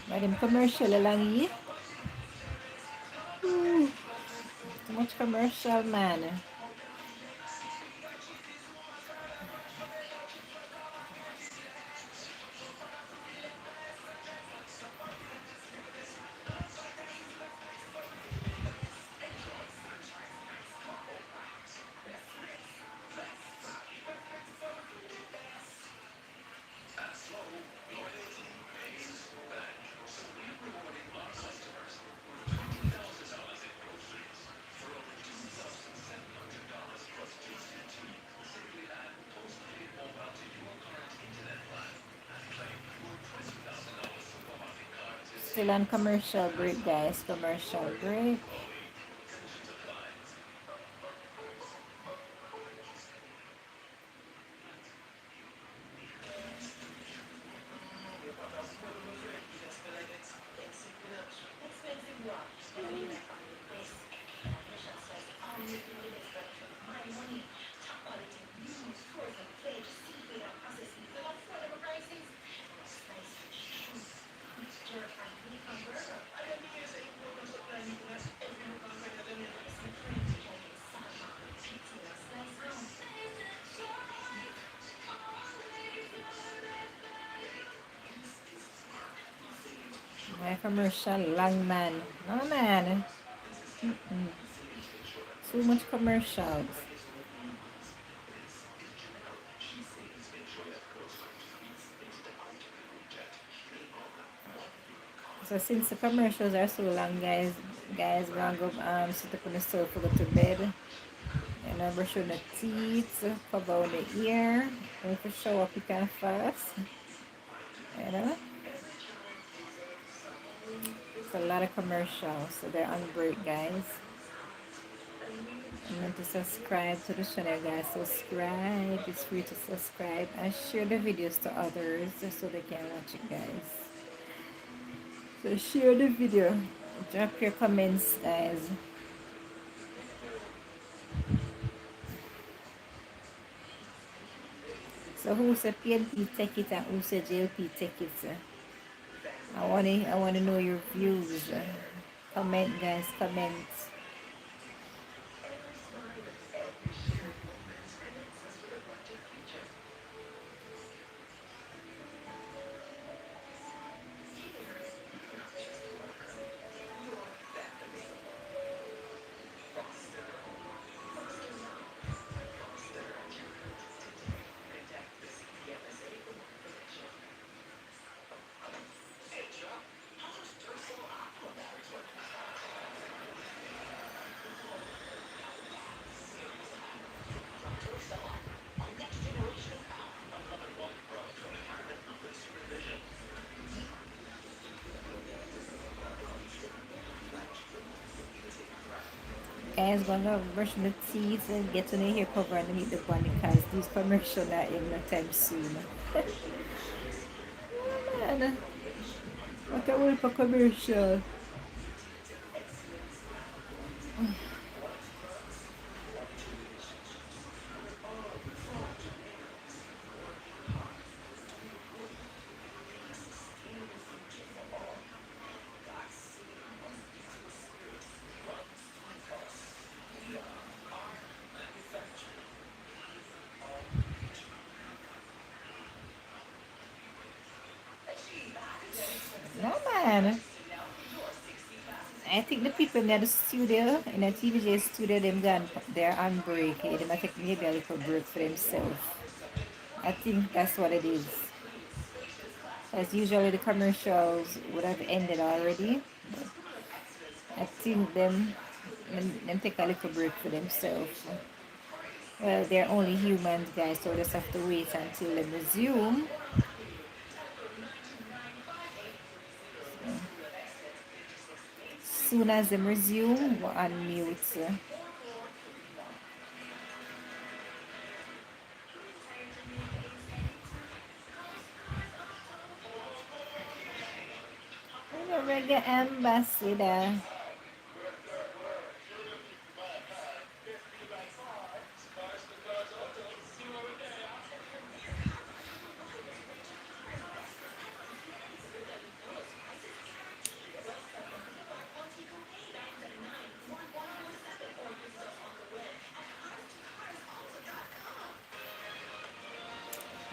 Madam commercial lang yi. Too much commercial, man. still on commercial break, guys. Commercial break. My commercial long man. No man. Too much commercials. So since the commercials are so long, guys, we're gonna go sit up on the sofa, go to bed. And then brush on the teeth, cover on the ear. And if you shower quick and fast. You know? It's a lot of commercials, so they're on break, guys. Remember to subscribe to the channel, guys. Subscribe. It's free to subscribe and share the videos to others so they can watch it, guys. So share the video. Drop your comments, guys. So who said PNP take it and who said JLP take it? I wanna know your views. Comment, guys. Comment. Guys, gonna brush the teeth and get to the hair cover underneath the bun because these commercials are in no time soon. Oh, man, what a wonderful commercial. No, man. I think the people in the studio, in the TVJ studio, they're on break. They might take maybe a little break for themselves. I think that's what it is. As usually the commercials would have ended already. I think them take a little break for themselves. Well, they're only humans, guys, so we just have to wait until they resume. Soon as they resume, we're on mute. The reggae ambassador.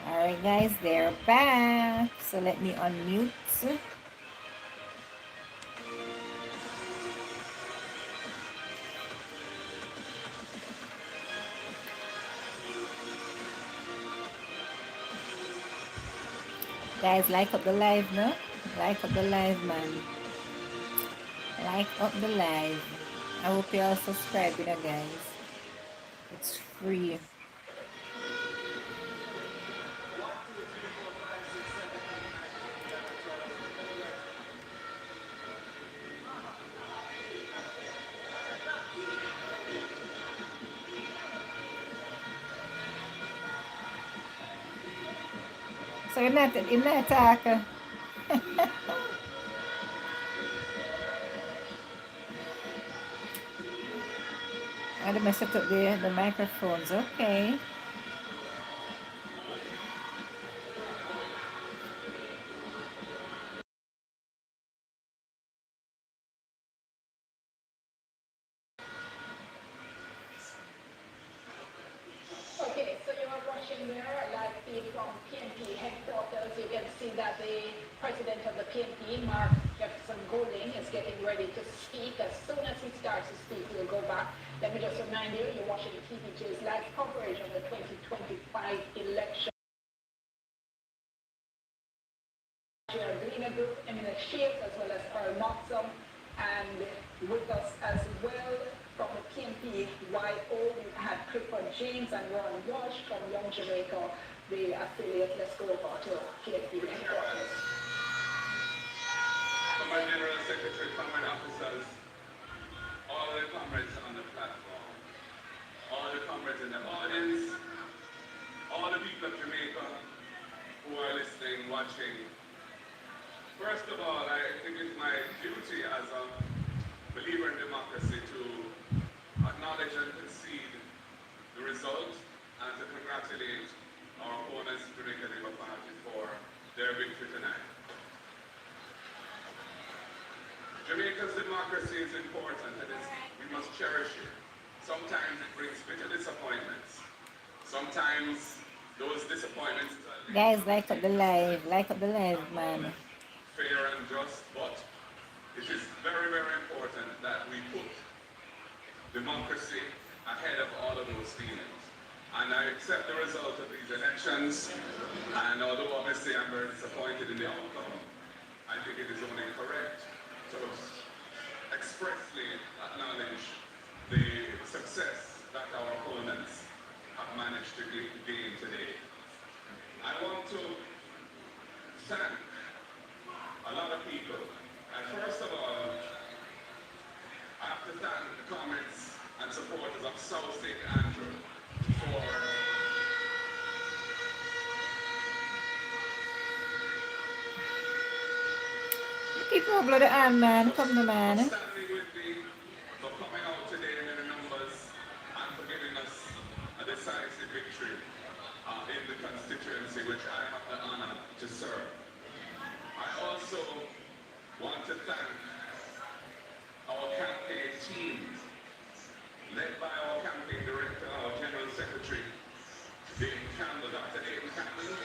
Alright, guys, they're back. So let me unmute. Guys, like up the live, no? Like up the live, man. Like up the live. I hope you all subscribe, you know, guys. It's free. So you're not talking. I must have took the microphones. Okay. Okay, so you are watching there live feed from PNP headquarters. You can see that the president of the PNP, Mark Jefferson Golding, is getting ready to speak. As soon as he starts to speak, we'll go back. Let me just remind you, you're watching TVJ's live coverage of the 2025 election. Greener Group, Eminem Shields, as well as Earl Moxham, and with us as well from the PNP YO, we had Clifford James and Ron Walsh from Young Jamaica, the affiliate. Let's go over to PNP headquarters. My General Secretary, command officers, all the comrades on the platform, all the comrades in the audience, all the people of Jamaica who are listening, watching. First of all, I think it's my duty as a believer in democracy to acknowledge and concede the result and to congratulate our opponents, Jamaica Labour Party, for their victory tonight. Jamaica's democracy is important and we must cherish it. Sometimes it brings bitter disappointments. Sometimes those disappointments Guys, like up the live. Like up the live, man. fair and just, but it is very, very important that we put democracy ahead of all of those feelings. And I accept the result of these elections, and although obviously I'm very disappointed in the outcome, I think it is only correct to expressly acknowledge the success that our opponents have managed to gain today. I want to thank a lot of people. And first of all, I have to thank the comments and supporters of South St. Andrew for People blow the on, man. Come the man. standing with me, for coming out today in the numbers, and for giving us a decisive victory in the constituency which I have the honor to serve. I also want to thank our campaign team, led by our campaign director, our general secretary, Dave Campbell, Dr. Dave Campbell.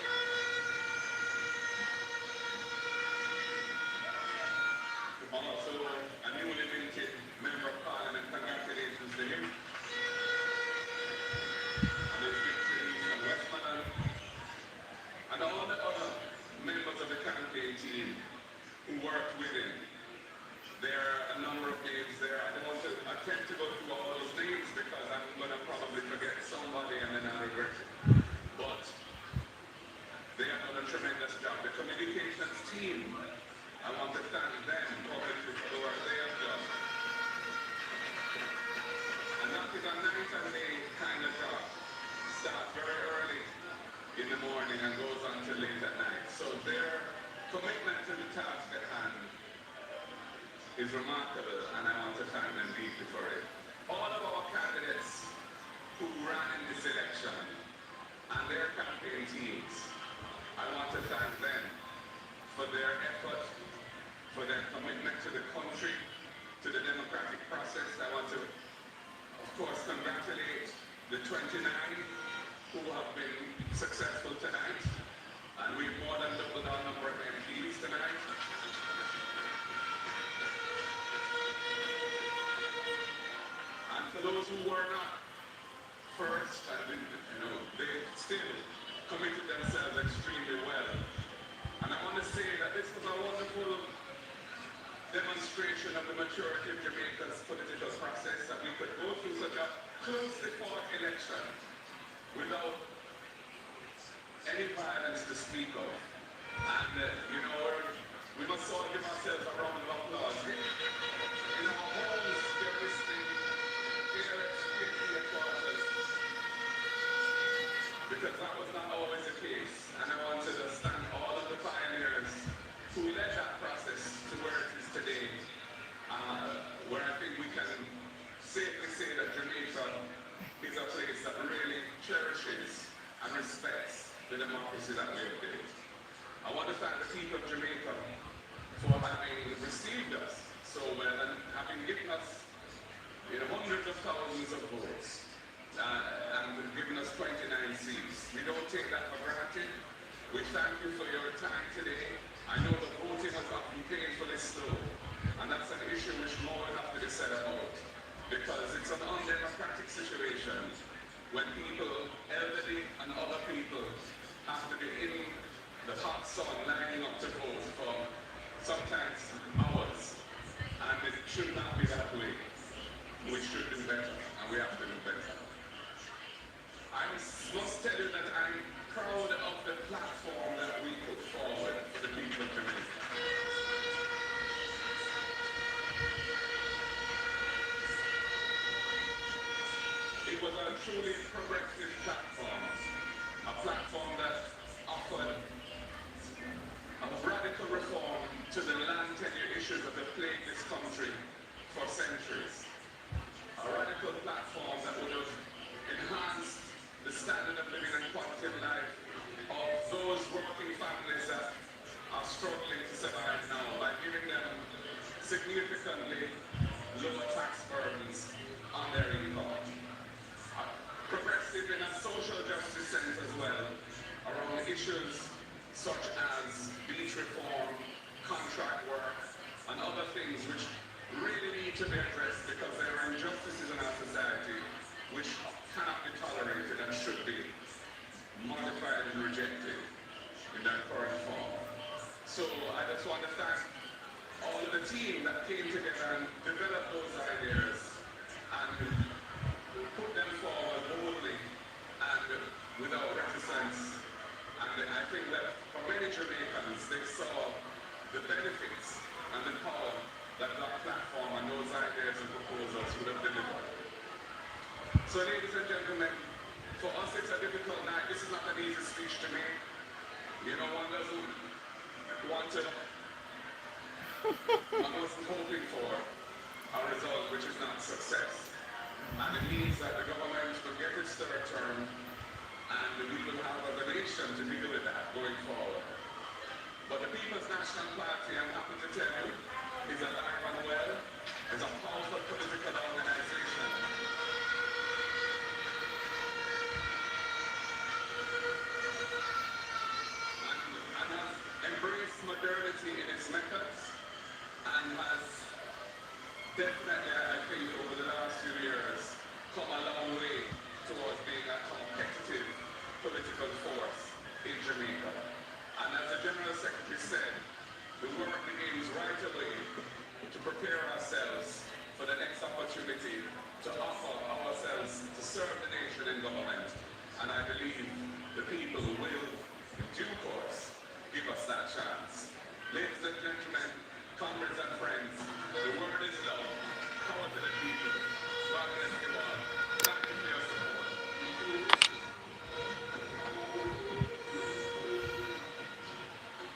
Also, a newly minted member of parliament, congratulations to him. And his victory from Westmoreland. And all the other members of the campaign team who worked with him. There are a number of names there. I don't want to attempt to go through all those names because I'm going to probably forget somebody and then I'll regret it. But they have done a tremendous job. The communications team, I want to thank them publicly for the work they have done. And that is a night and day kind of job. Starts very early in the morning and goes on till late at night. So their commitment to the task at hand is remarkable, and I want to thank them deeply for it. All of our candidates who ran in this election and their campaign teams, I want to thank them for their effort, for their commitment to the country, to the democratic process. I want to, of course, congratulate the 29 who have been successful tonight, and we've more than doubled our number of MPs tonight. And for those who were not first, they still committed themselves extremely well. And I want to say that this was a wonderful demonstration of the maturity of Jamaica's political process, that we could go through such a closely fought election without any violence to speak of. And, we must all give ourselves a round of applause. In our homes, they're listening, here at PNP headquarters, because that was not always the case. And I wanted to thank who led that process to where it is today, where I think we can safely say that Jamaica is a place that really cherishes and respects the democracy that we have built. I want to thank the people of Jamaica for having received us so well and having given us hundreds of thousands of votes and given us 29 seats. We don't take that for granted. We thank you for your time today. I know the voting has often painfully slow, and that's an issue which more will have to be said about, because it's an undemocratic situation when people, elderly and other people, have to be in the hot sun lining up to vote for sometimes hours, and it should not be that way. We should do better, and we have to do better. I must tell you that I'm proud of the platform that we put forward for the people of Jamaica. It was a truly progressive platform, a platform that offered a radical reform to the land tenure issues that have plagued this country for centuries. A radical platform that would have enhanced the standard of living and quality of life of those working families that are struggling to survive now by giving them significantly lower tax burdens on their income. Progressive in a social justice sense as well, around issues such as beach reform, contract work, and other things which really need to be addressed because there are injustices in our society which cannot be tolerated and should be modified and rejected in their current form. So I just want to thank all of the team that came together and developed those ideas and put them forward boldly and without reticence. And I think that for many Jamaicans, they saw the benefits and the power that platform and those ideas and proposals would have delivered. So ladies and gentlemen, for us it's a difficult night. This is not an easy speech to make. One doesn't want to, one wasn't hoping for a result which is not success. And it means that the government will get its third term and we will have a nation to deal with that going forward. But the People's National Party, I'm happy to tell you, is alive and well, is a powerful political organization. And has embraced modernity in its methods and has definitely, I think, over the last few years, come a long way towards being a competitive political force in Jamaica. And as the General Secretary said, the work begins right away to prepare ourselves for the next opportunity to offer ourselves to serve the nation in government. And I believe the people will, in due course, give us that chance. Ladies and gentlemen, comrades and friends, the word is love. Power to the people. God bless you all. Thank you for your support.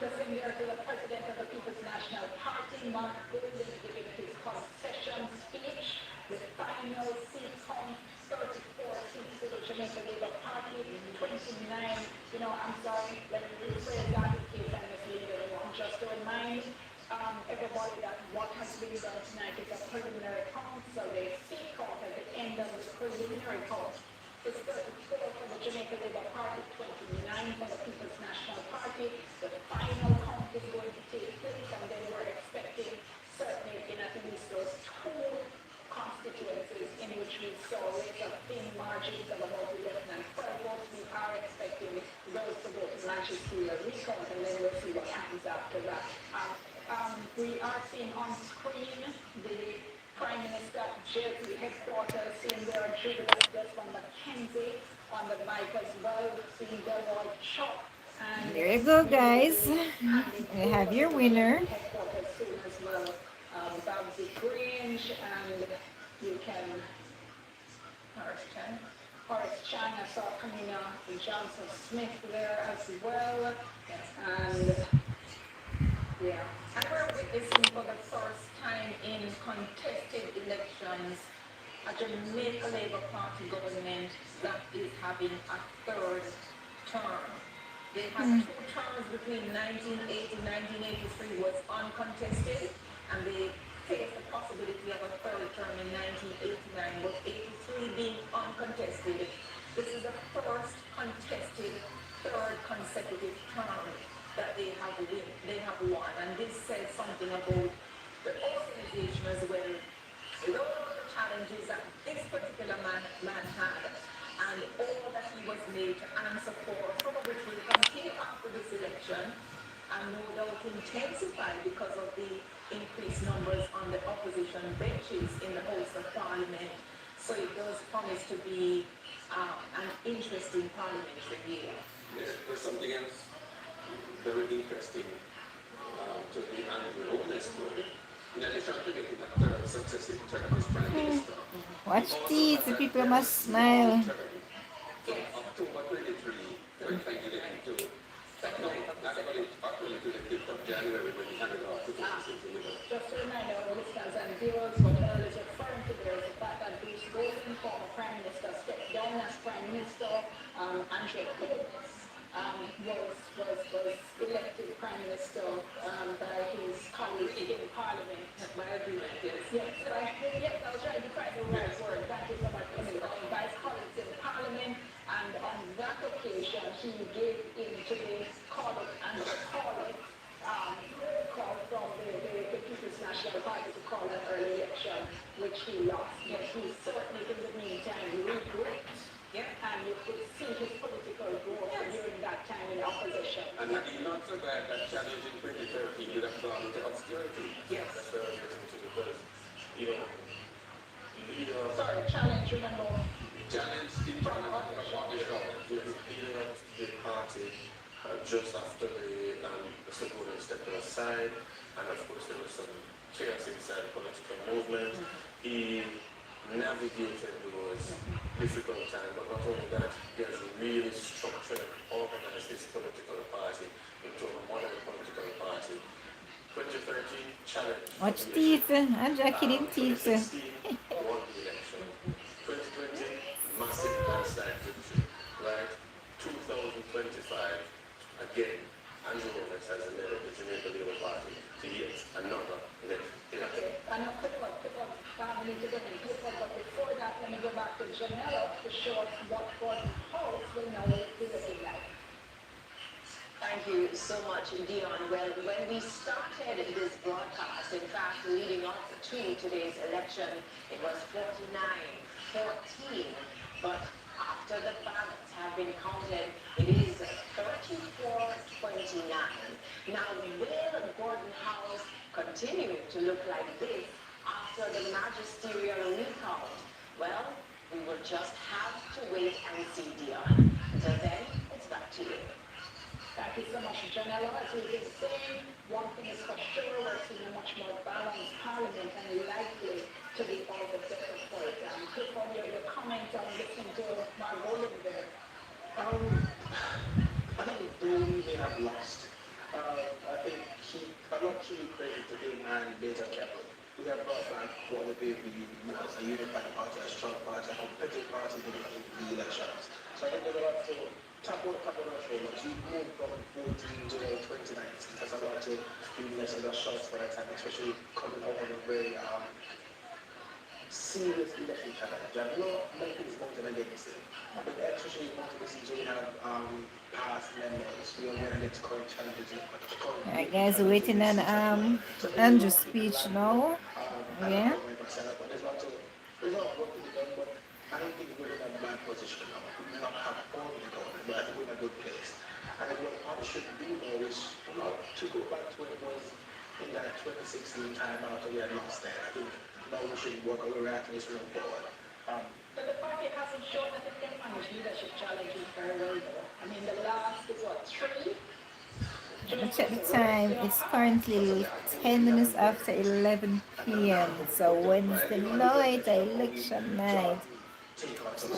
The singer to the President of the People's National Party, Mark Golden, giving his concession speech. The final seat count, 34 seats to the Jamaica Labour Party, 29. I'm sorry, let me rephrase that in case I mislead anyone. Just to remind everybody that what has been done tonight is a preliminary count, so the seat count at the end of the preliminary count is 34 for the Jamaica Labour Party, 29 for the People's National Party. The final count is going to take place, and then we're expecting, certainly in at least those two constituencies in which we saw rates of thin margins of about less than 12 votes, we are expecting those to go to Manchester recount, and then we'll see what happens after that. We are seeing on screen the Prime Minister Jersey headquarters, seeing there are Jubilant Desmond Mackenzie on the mic as well, seeing Delroy Chop. And There you go, guys. You have your winner. Headquarters soon as well, Babsy Grange, and you can Horace Chan, I saw Kamina Johnson Smith there as well, and Yeah, and we're witnessing for the first time in contested elections a Jamaica Labour Party government that is having a third term. They had two terms between 1980 and 1983 was uncontested, and they faced the possibility of a third term in 1989, but 83 being uncontested. This is the first contested third consecutive term that they have won, and this says something about the organization as well. With all the challenges that this particular man had, and all that he was made to answer for, some of which will continue after this election, and no doubt intensify because of the increased numbers on the opposition benches in the House of Parliament. So it does promise to be an interesting parliamentary year. There's something else very interesting to the Andrew Holness story. In addition to making a third successive term as Prime Minister, he Watch also these, had the that people very must long smile. term from October 23, 2011 to no, actually to the 5th of January when he handed off to Just to remind our listeners and viewers, what Earl is referring to there is the fact that Bruce Golden, former Prime Minister, stepped down as Prime Minister. Andrew Holness was elected Prime Minister by his colleagues in Parliament. By agreement, yes. Yes, I was trying to find the right word. Thank you so much for me. By his colleagues in Parliament, and on that occasion, he gave in to the call and the call from the People's National Party to call an early election, which he lost. But he certainly, in the meantime, regrouped. Yeah. And you could see his political growth during that time in opposition. And had he not survived that challenge in 2013, he would have gone into obscurity. Yes. That's what I was getting to because, you know, leader of Sorry, challenge, remember? Challenge in terms of the show. leading up to the party just after the supporters stepped aside, and of course there was some chaos inside the political movement. He navigated those difficult times, but not only that, he has really structured and organized his political party into a modern political party. 2013 challenge for Watch the teeth. election. I'm Jackie in teeth. 2016 won the election. 2020 massive landslide victory, right? 2025 again. Andrew Holness has led the Jamaica Labour Party to yet another election. And a quick one, we need to go in quick one, but before that, let me go back to Janella to show us what Gordon House will now be looking like. Thank you so much, Dion. Well, when we started this broadcast, in fact, leading up to today's election, it was 49-14. But after the ballots have been counted, it is 34-29. Now, will Gordon House continue to look like this after the magisterial recount? Well, we will just have to wait and see, Dion. Until then, it's back to you. Thank you so much, Janella. As we've been saying, one thing is for sure, we're seeing a much more balanced parliament and likely to be all the better for it. Quick on your comment on listening to Mark Rowland there. I think Dooley may have lost. I think a lot should be credit to him and Beta Keppel. We have brought back what we believe was a unified party, a strong party, a competitive party in the elections. So I think there's a lot to tap on our shoulders. We moved from 14 to 29. It has a lot to be less of a shots for that time, especially coming out of a very serious election challenge. And not many things voted against it. But especially in multiple we have past members, we are going against current challenges. Alright guys, waiting on Andrew's speech now. Yeah. There's a lot of work to be done, but I don't think we're in a bad position now. We may not have all the government, but I think we're in a good place. And what we should do now is not to go back to what it was in that 2016 time after we had lost there. I think now we should work our way at least moving forward. But the party hasn't shown that it can manage leadership challenges very well, though. I mean, the last is what, 3? Let me check the time. It's currently 10 minutes after 11 p.m. So Wednesday night, election night. So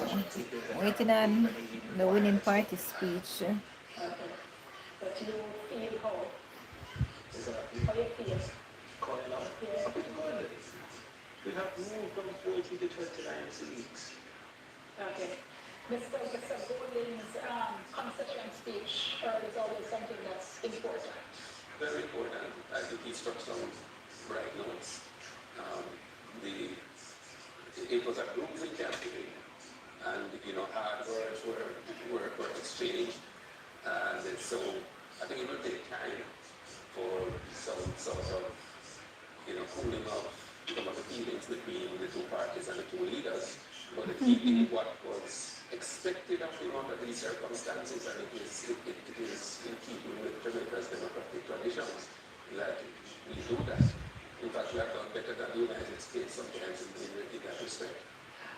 waiting on the winning party speech. But you feel how? exactly. How you feel? Calling up. Yeah. Pretty good. We have moved from 40 to 29 seats. Okay. Mr. Golding's constituent speech is always something that's important. Very important. I think he struck some bright notes. Um, the it was a gruesome campaign, and hard words were exchanged, and so I think it will take time for some sort of cooling off some of the feelings between the two parties and the two leaders. But if keeping what was expected of him under these circumstances, and it is in keeping with Jamaica's democratic traditions that we do that. In fact, we have done better than the United States sometimes in that respect.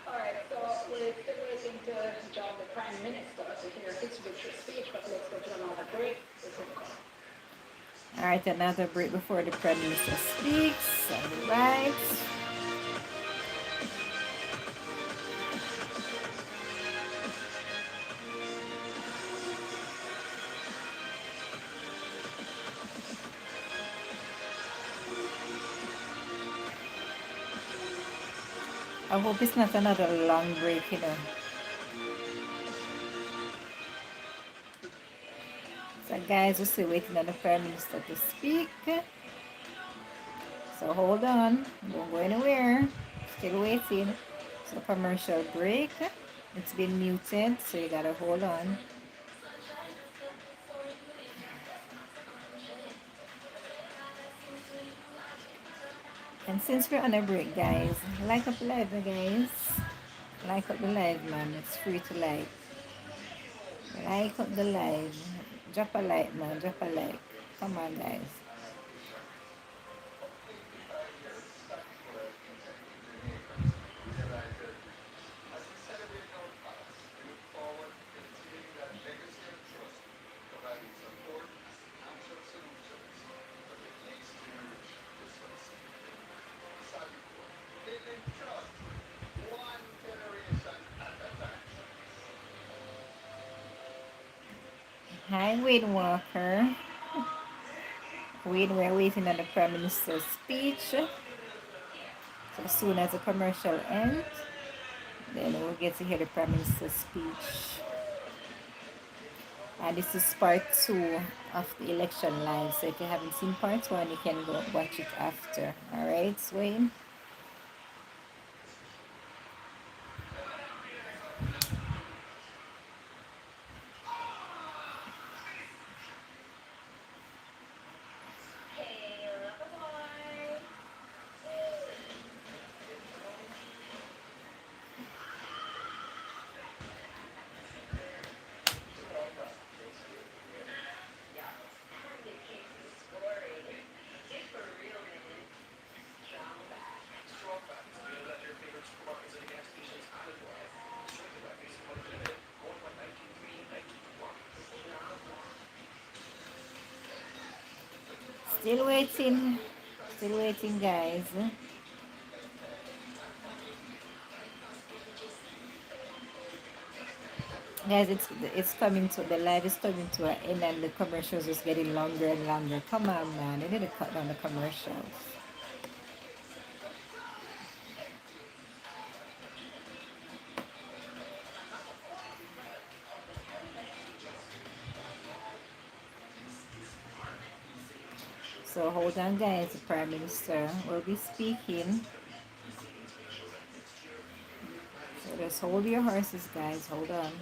All right, so we're still waiting to join the Prime Minister to hear his victory speech, but let's go to another break. This will come. All right, another break before the Prime Minister speaks. All right. I hope it's not another long break. So guys, we're still waiting on the Prime Minister to speak. So hold on. Don't go anywhere. Still waiting. So commercial break. It's been muted, so you gotta hold on. And since we're on a break, guys, like up the live, guys. Like up the live, man. It's free to like. Like up the live. Drop a like, man. Drop a like. Come on, guys. Hi, Wade Walker. Wade, we're waiting on the Prime Minister's speech. So as soon as the commercial ends, then we'll get to hear the Prime Minister's speech. And this is part 2 of the election live. So if you haven't seen part 1, you can go watch it after. Alright, Wayne? Still waiting. Still waiting, guys. Guys, it's coming to the live is coming to an end and the commercials is getting longer and longer. Come on, man. They need to cut down the commercials. So hold on, guys. The Prime Minister will be speaking. So just hold your horses, guys. Hold on.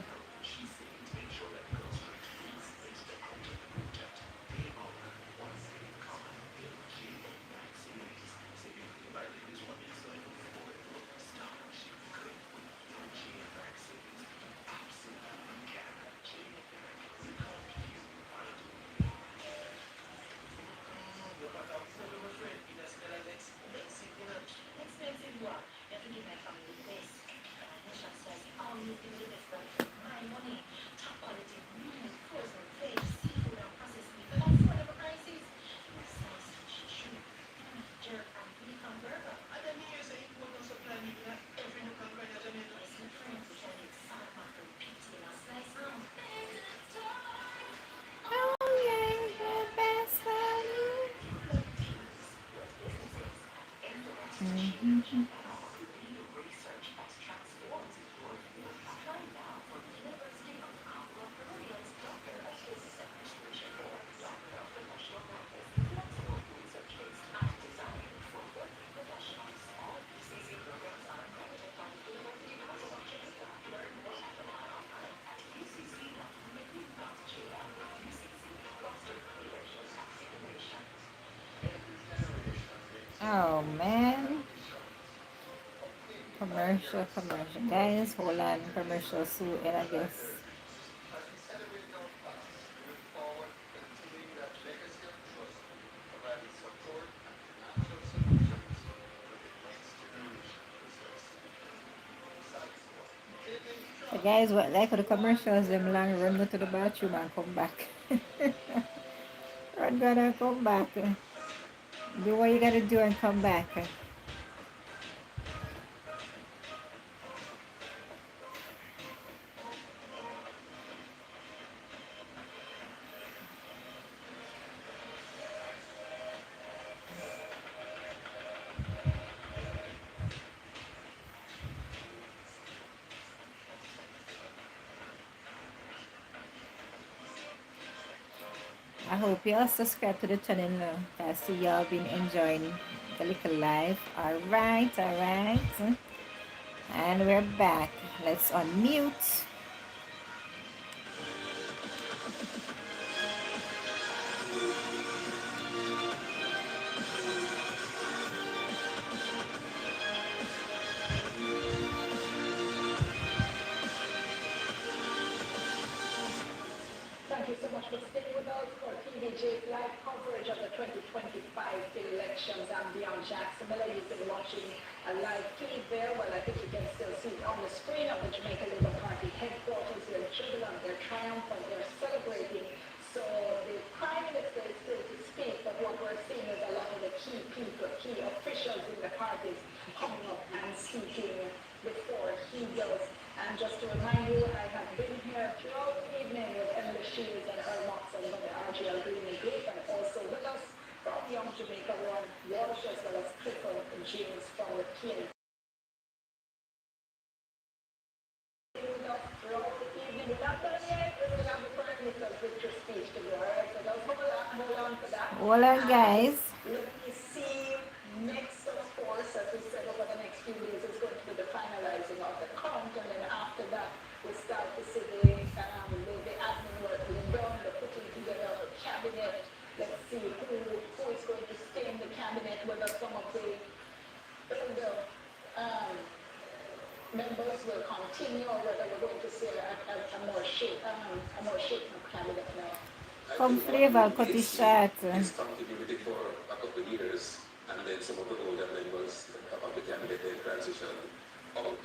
Oh man. Commercial. Guys, hold on. Commercial soon, and I guess. So guys, what like the commercials, them long run go to the bathroom and come back. Run gonna come back. Do what you gotta do and come back. I hope y'all subscribe to the channel now. I see y'all been enjoying the little live. Alright. And we're back. Let's unmute. Thank you so much for staying with us for PDJ's live coverage of the 2025 elections and beyond. Jackson Miller, you've been watching a live feed there. Well, I think you can still see it on the screen of the Jamaica Labour Party headquarters. They're jubilant, they're triumphant, they're celebrating. So the Prime Minister is still to speak, but what we're seeing is a lot of the key people, key officials in the parties coming up and speaking before he goes. And just to remind you, I have been here throughout the evening with Emily Shields and Earl Moxon from the RGL Green Group, and also with us from Young Jamaica, Ron Walsh, as well as Clifford James from the TNT. With us throughout the evening. We're not done yet. We're going to have the Prime Minister's victory speech to go, all right? So just hold on for that. Hold on, guys. Let me see. Next, of course, as we said, over the next few days, is going to be the finalizing of the count, and then after that, we start to see the admin work being done, the putting together of the cabinet. Let's see who is going to stay in the cabinet, whether some of the older members will continue, or whether we're going to see a more shaken cabinet now. Come flavor, cut it short. It's continuity for a couple of years, and then some of the older members of the cabinet then transition out.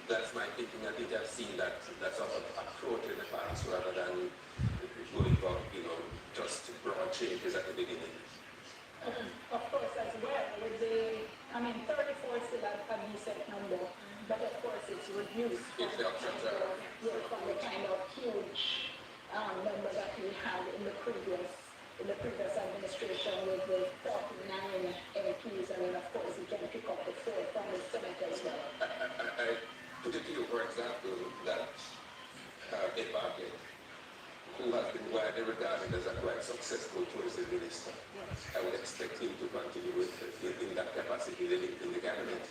That's my thinking. I think I've seen that sort of approach in the past rather than going for, just broad changes at the beginning. Of course, as well, with 34 is still a decent number, but of course it's reduced from the kind of huge number that we had in the previous administration with the 49 MPs, and then of course you can pick up the 4 from the Senate as well. I put it to you, for example, that Ed Bartlett, who has been widely regarded as a quite successful tourism minister, I would expect him to continue in that capacity in the cabinet.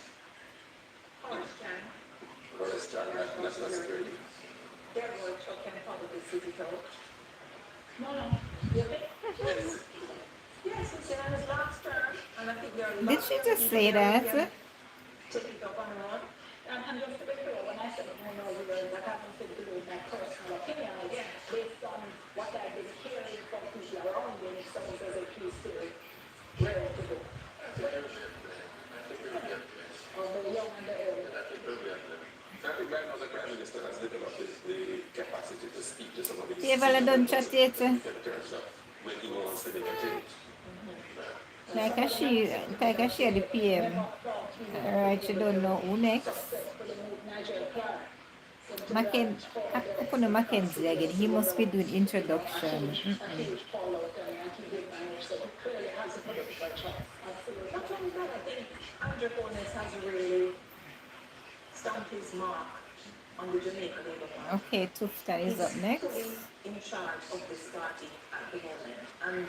Horace Chan, National Security. Their workshop can probably sit it out. No. Yes. Yes, it's in his last term, and I think they're Did she just say that? take it up and run. And just to be clear, when I said no words, that has nothing to do with my personal opinion. It's based on what I've been hearing from people around me, if someone says a piece to it, where to go. Or the young and the old. I think right now the Prime Minister has developed the capacity to speak to some of these Table don't chat it. in terms of when he wants to make a change. Like I share the PM. Alright, you don't know who next. Open Mackenzie again. He must be doing introduction. A huge fallout, and he did manage, so he clearly has a political chance. Absolutely. No, I think Andrew Holness has really stamped his mark on the Jamaica Labour Party. Okay, Tufton is He's up next. fully in charge of this party at the moment, and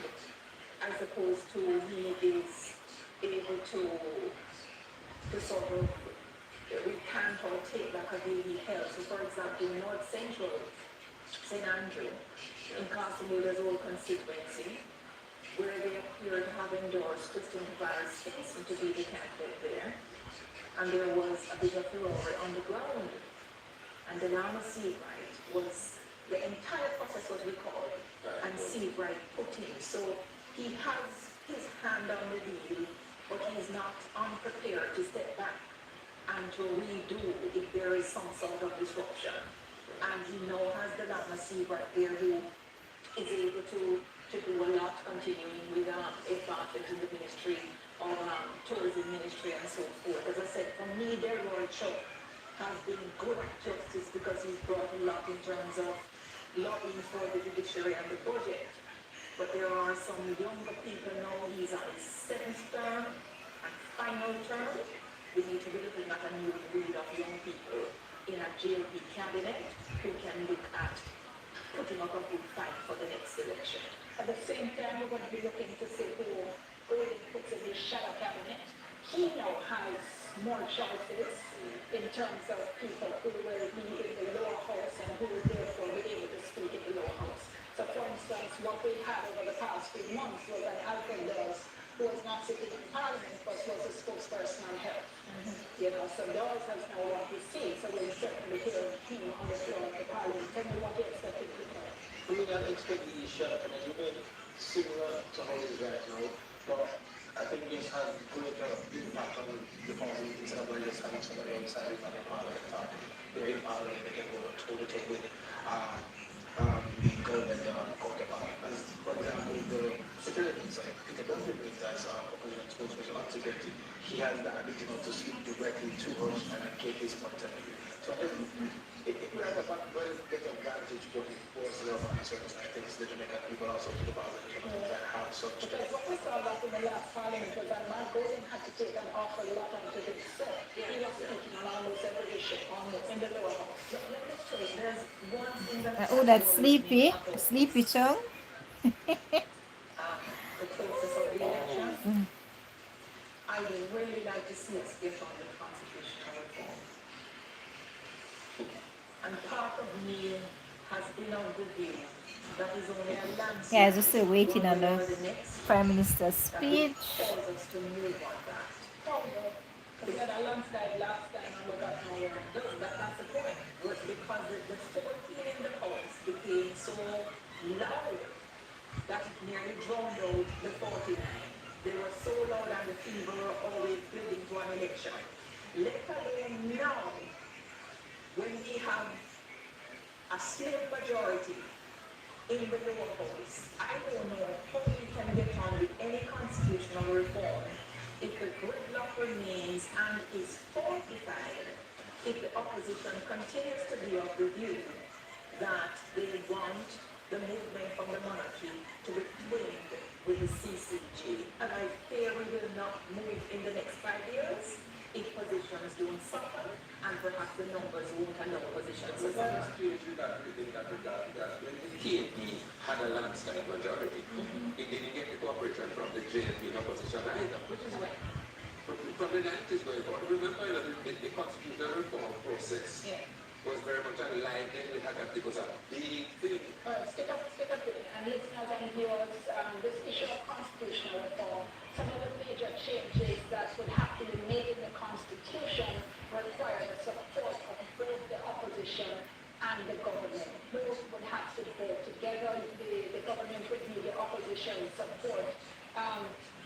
I suppose too he is able to sort of recant or take back a view he held. So, for example, North Central, St Andrew, in Castlemuir's old constituency, where they appear to have endorsed Christian Tavares Stinson to be the candidate there, and there was a bit of furore on the ground. And the Lama Seabright was, the entire process was recalled, and Seabright put in. So he has his hand on the wheel, but he's not unprepared to step back and to redo if there is some sort of disruption. And he now has the Lama Seabright there who is able to do a lot, continuing with advantage in the ministry of tourism ministry and so forth. As I said, for me, their Lord Chuck has been good at justice because he's brought a lot in terms of lobbying for the judiciary and the budget. But there are some younger people now, he's on his seventh term and final term. We need to be looking at a new breed of young people in a JLP cabinet who can look at putting up a good fight for the next election. At the same time, we're going to be looking to see who it puts in his shadow cabinet. He now has more choices in terms of people who will be in the lower house and who will therefore be able to speak in the lower house. So for instance, what we had over the past few months was an Alfred Dawes who was not sitting in Parliament but was a spokesperson on health. You know, so Dawes has now won his seat, so we'll certainly hear him on the floor of the Parliament. Tell me what you expect him to do. We may not expect the shut and it's been similar to how it is right now, but I think this has greater impact on the party instead of just having somebody outside of the parliament talking. They're in parliament, they can go toe to toe with the government counterpart. As for example, the security side, Peter Duncan as opposition spokesperson on security, he has the ability to speak directly to us and get his point of view. So I think it will have a very big advantage going forward on certain things the Jamaican people also to the positive that have such. Because what we saw back in the last parliament was that Mark Golden had to take an awful lot onto himself. He was speaking on almost every issue, almost in the lower house. There's one thing that Oh, that's worries me Sleepy. about Sleepy Chung. the process of the election. I would really like to see us get on the constitutional reform. And part of me has been of the view that is only a landslide. Guys, we're still waiting on the the next Prime Minister's that will speech. cause us to move on that. Because we had a landslide last time and we got nowhere. That's the point. Was because the 14 in the House became so loud that it nearly drowned out the 49. They were so loud and the fever were always building to an election. Let alone now, when we have a slim majority in the lower house, I don't know how we can get on with any constitutional reform if the gridlock remains and is fortified, if the opposition continues to be of the view that they want the movement from the monarchy to be twinned with the CCG. And I fear we will not move in the next 5 years if positions don't suffer and perhaps the numbers won't allow positions to So suffer. that's huge in that regard that when the KNP had a landslide majority, it didn't get the cooperation from the JNP in opposition either. Which is why. From the 90s going forward, remember that the constitutional reform process was very much alive then we had that it was a big thing. Stick up, and listeners and viewers, this issue of constitutional reform, some of the major changes that would have to be made in the Constitution require the support of both the opposition and the government. Both would have to go together. The government would need the opposition support.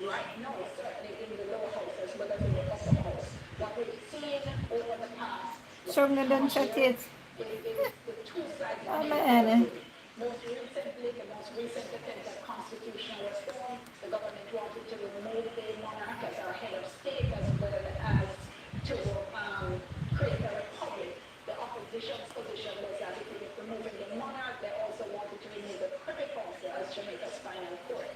Right now, certainly in the lower house as well as in the upper house. What we've seen over the past Show me don't chat it. is the two sides Oh of man. most recently, the most recent attempt at constitutional reform, the government wanted to remove the monarch as our head of state as well as to create a republic. The opposition's position was that if it was removing the monarch, they also wanted to remove the Privy Council as Jamaica's final court.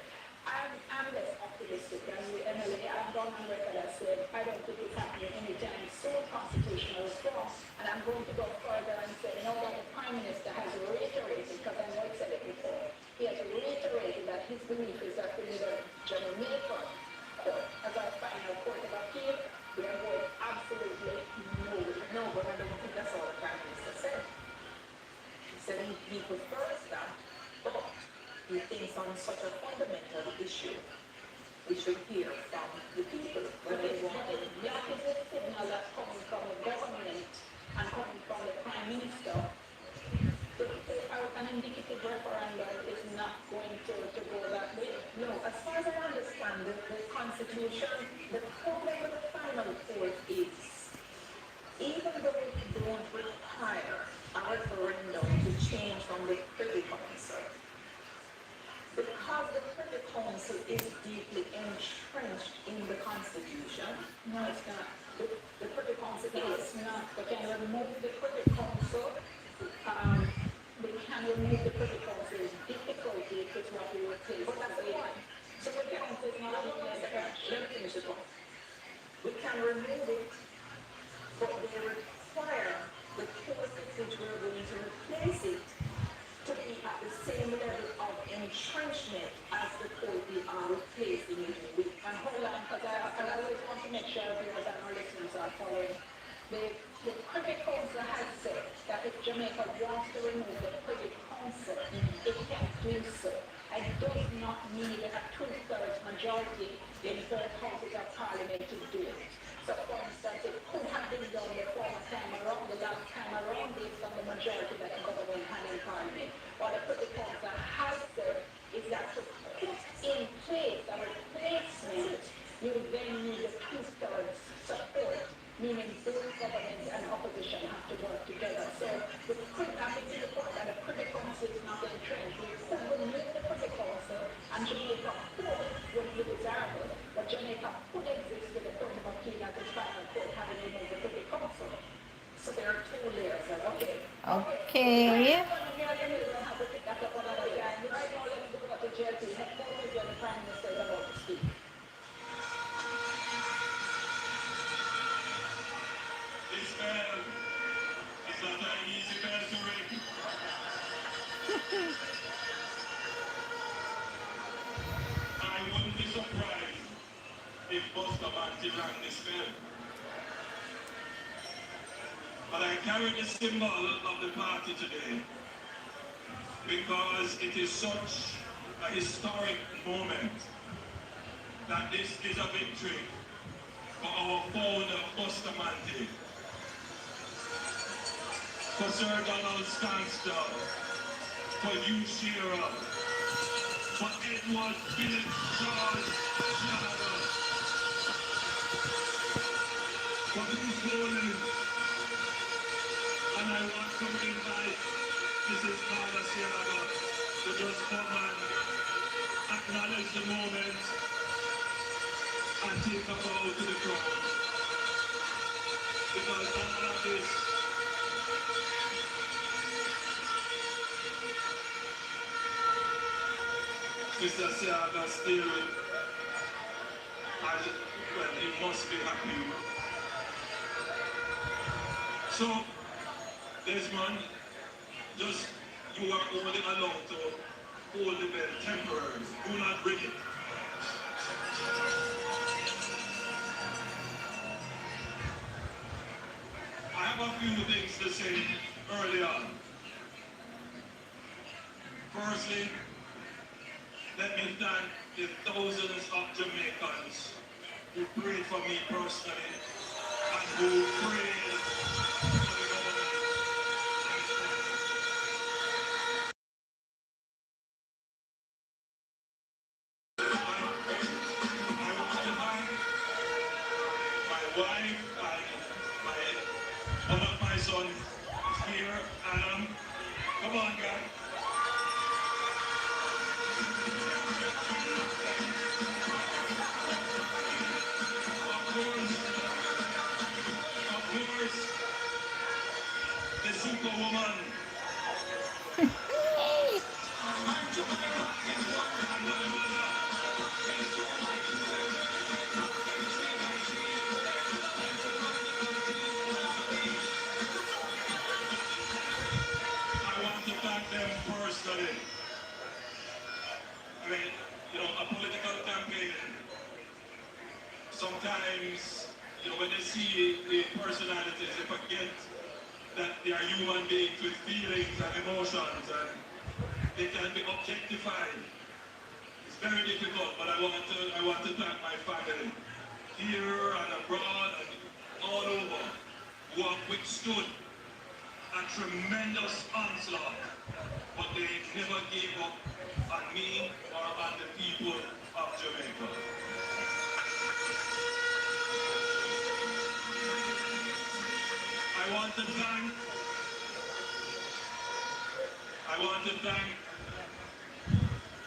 I'm less optimistic than Emily. I'm gone on record as said, I don't think it's happening anytime soon, constitutional reform. And I'm going to go further and say, now that the Prime Minister has reiterated, because I know he said it before, he has reiterated that his belief is that we need a Jamaican court as our final court of appeal. We are going absolutely no. No, but I don't think that's all the Prime Minister said. He said he prefers that, but he thinks on such a fundamental issue, we should hear from the people when they want to. That is a signal that's coming from the government and coming from the Prime Minister. An indicative referendum is not going to go that way. No, as far as I understand the Constitution, the problem with the final court is, even though it don't require a referendum to change from the Privy Council, because the Privy Council is deeply entrenched in the Constitution. No, it's not. The Privy Council It's not. We can remove the Privy Council. We can remove the Privy Council's difficulty if it's what we replace. But that's the point. So we can, let me finish the point. We can remove it, but they require the forces which we're going to replace it to be at the same level of entrenchment as the court we are replacing it with. And hold on, because I always want to make sure viewers and our listeners are following. The Privy Council has said that if Jamaica wants to remove the Privy Council, it can do so. It does not need a two-thirds majority in both houses of Parliament to do it. So, for instance, it could have been done the former time around, the last time around, based on the majority that the government had in Parliament. What the Privy Council has said is that to put in place a replacement, you then need a two-thirds support, meaning both government and opposition have to work together. So we could have it to the point that the Privy Council is not entrenched. We could remove the Privy Council and Jamaica would be desirable, but Jamaica could exist with the Court of Appeal at the final court having removed the Privy Council. So there are two layers. Okay. Right now, let's go to JLP. That is when the Prime Minister is about to speak. This bell is not an easy bell to ring. I wouldn't be surprised if Buster Banty rang this bell. But I carry the symbol of the party today because it is such a historic moment that this is a victory for our founder, Buster Banty, for Sir Donald Stanston, for Hugh Shearer, for Edward Philip George Jarrell, for Bruce Holness, and I want to invite Mrs. Carla Sierra to just come and acknowledge the moment and take a bow to the crowd. Because all of this Mr. Seaga still, well, he must be happy. So, Desmond, just, you are only allowed to hold the bell temporarily. Do not ring it. I have a few things to say early on. Firstly, let me thank the thousands of Jamaicans who prayed for me personally and who prayed for the government. I want to thank my wife and one of my sons is here, Adam. Come on, guys. Of course, the superwoman. And my mother. sometimes, when they see the personalities, they forget that they are human beings with feelings and emotions, and they can be objectified. It's very difficult, but I want to thank my family here and abroad and all over who have withstood a tremendous onslaught, but they never gave up on me or on the people of Jamaica. I want to thank I want to thank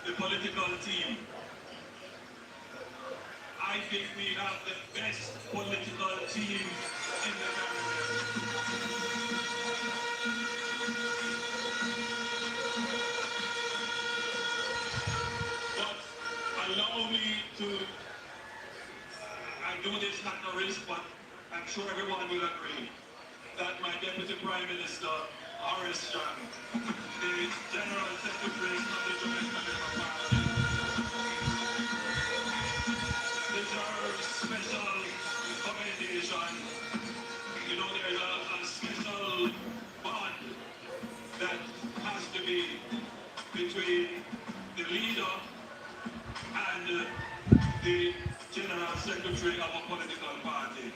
the political team. I think we have the best political team in the Caribbean. But allow me to, I do this not a risk, but I'm sure everyone will agree that my Deputy Prime Minister, Horace Strang, the General Secretary of the Jamaican Labour Party, deserves special commendation. There's a special bond that has to be between the leader and the General Secretary of a political party.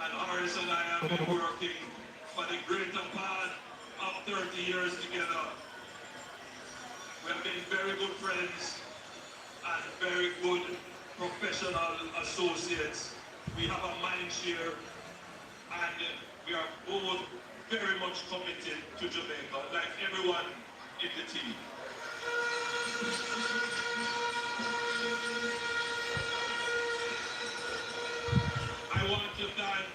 And Horace and I have been working for the greater part of 30 years together. We have been very good friends and very good professional associates. We have a mind share, and we are both very much committed to Jamaica, like everyone in the team. I want to thank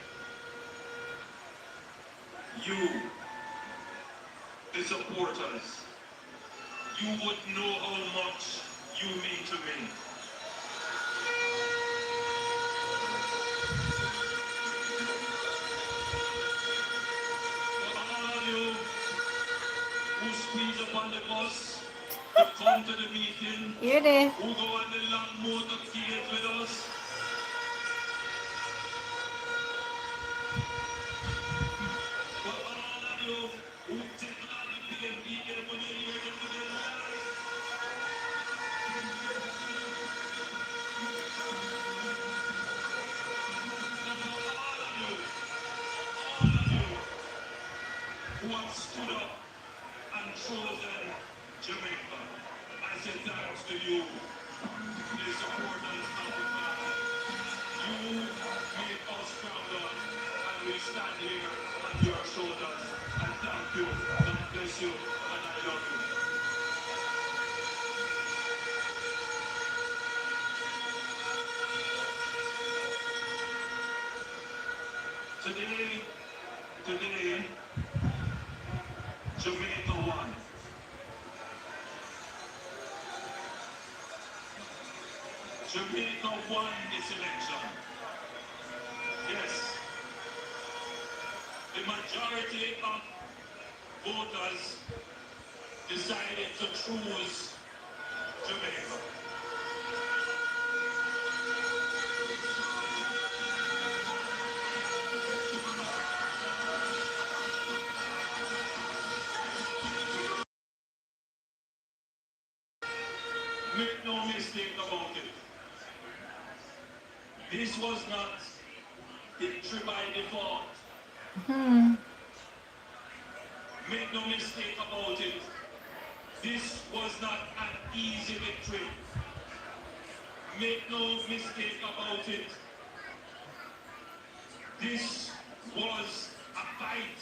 you, the supporters. You would know how much you mean to me. For all of you who squeeze up on the bus to come to the meeting, You're there. who go on the long motorcade with us, for all of you who take on the PMP when you hear them with their lives, all of you who have stood up and chosen Jamaica. I say thanks to you, the supporters of the flag. You make us stronger, and we stand here on your shoulders. And thank you, God bless you, and I love you. Today, Jamaica won. Jamaica won this election. Yes, the majority of voters decided to choose Jamaica. Make no mistake about it. This was not victory by default. Make no mistake about it. This was not an easy victory. Make no mistake about it. This was a fight.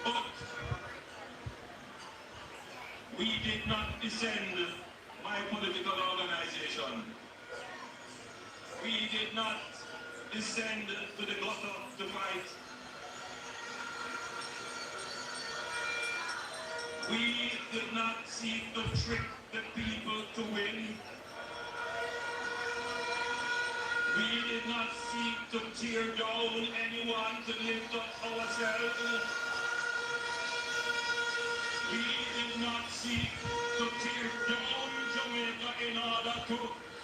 But we did not descend my political organization. We did not descend to the gutter to fight. We did not seek to trick the people to win. We did not seek to tear down anyone to lift up ourselves. We did not seek to tear down Jamaica in order to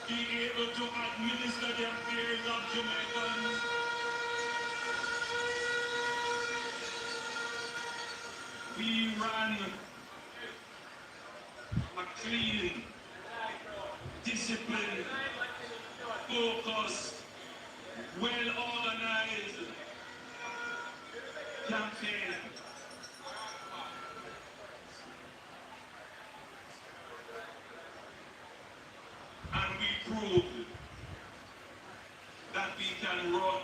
be able to administer the affairs of Jamaicans. We ran a clean, disciplined, focused, well-organized campaign. And we proved that we can run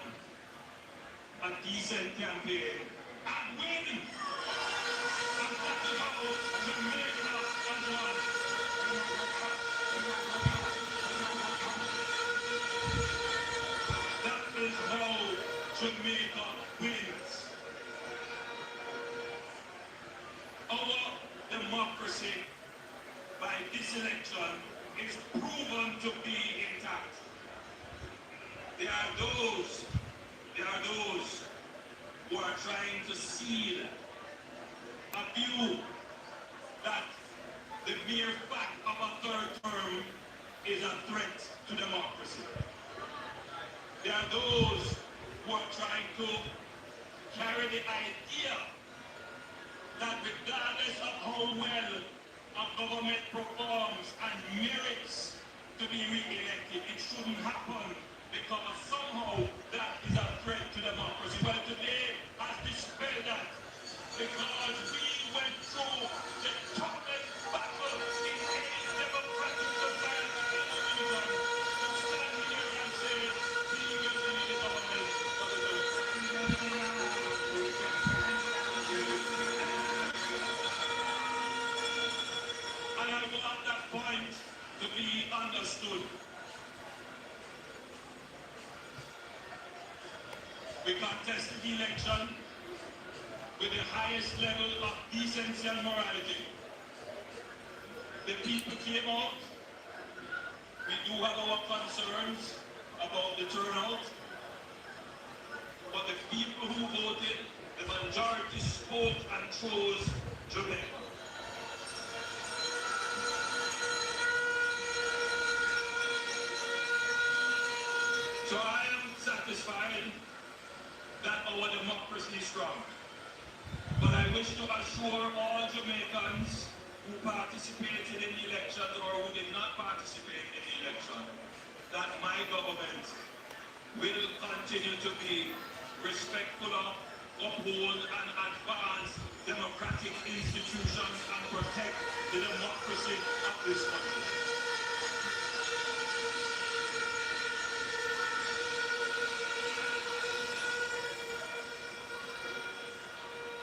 a decent campaign and win. And that is how Jamaica has won. That is how Jamaica wins. Our democracy by this election is proven to be intact. There are those who are trying to seal a view that the mere fact of a third term is a threat to democracy. There are those who are trying to carry the idea that regardless of how well a government performs and merits to be re-elected, it shouldn't happen because somehow that is a threat to democracy. Well, today has dispelled that because we went through the toughest battle in any democratic society in the region to stand here and say, we will be the government for the And I want that point to be understood. We contested the election with the highest level of decency and morality. The people came out. We do have our concerns about the turnout, but the people who voted, the majority spoke and chose Jamaica. So I am satisfied that our democracy is strong. But I wish to assure all Jamaicans who participated in the elections or who did not participate in the election that my government will continue to be respectful of, uphold and advance democratic institutions and protect the democracy of this country.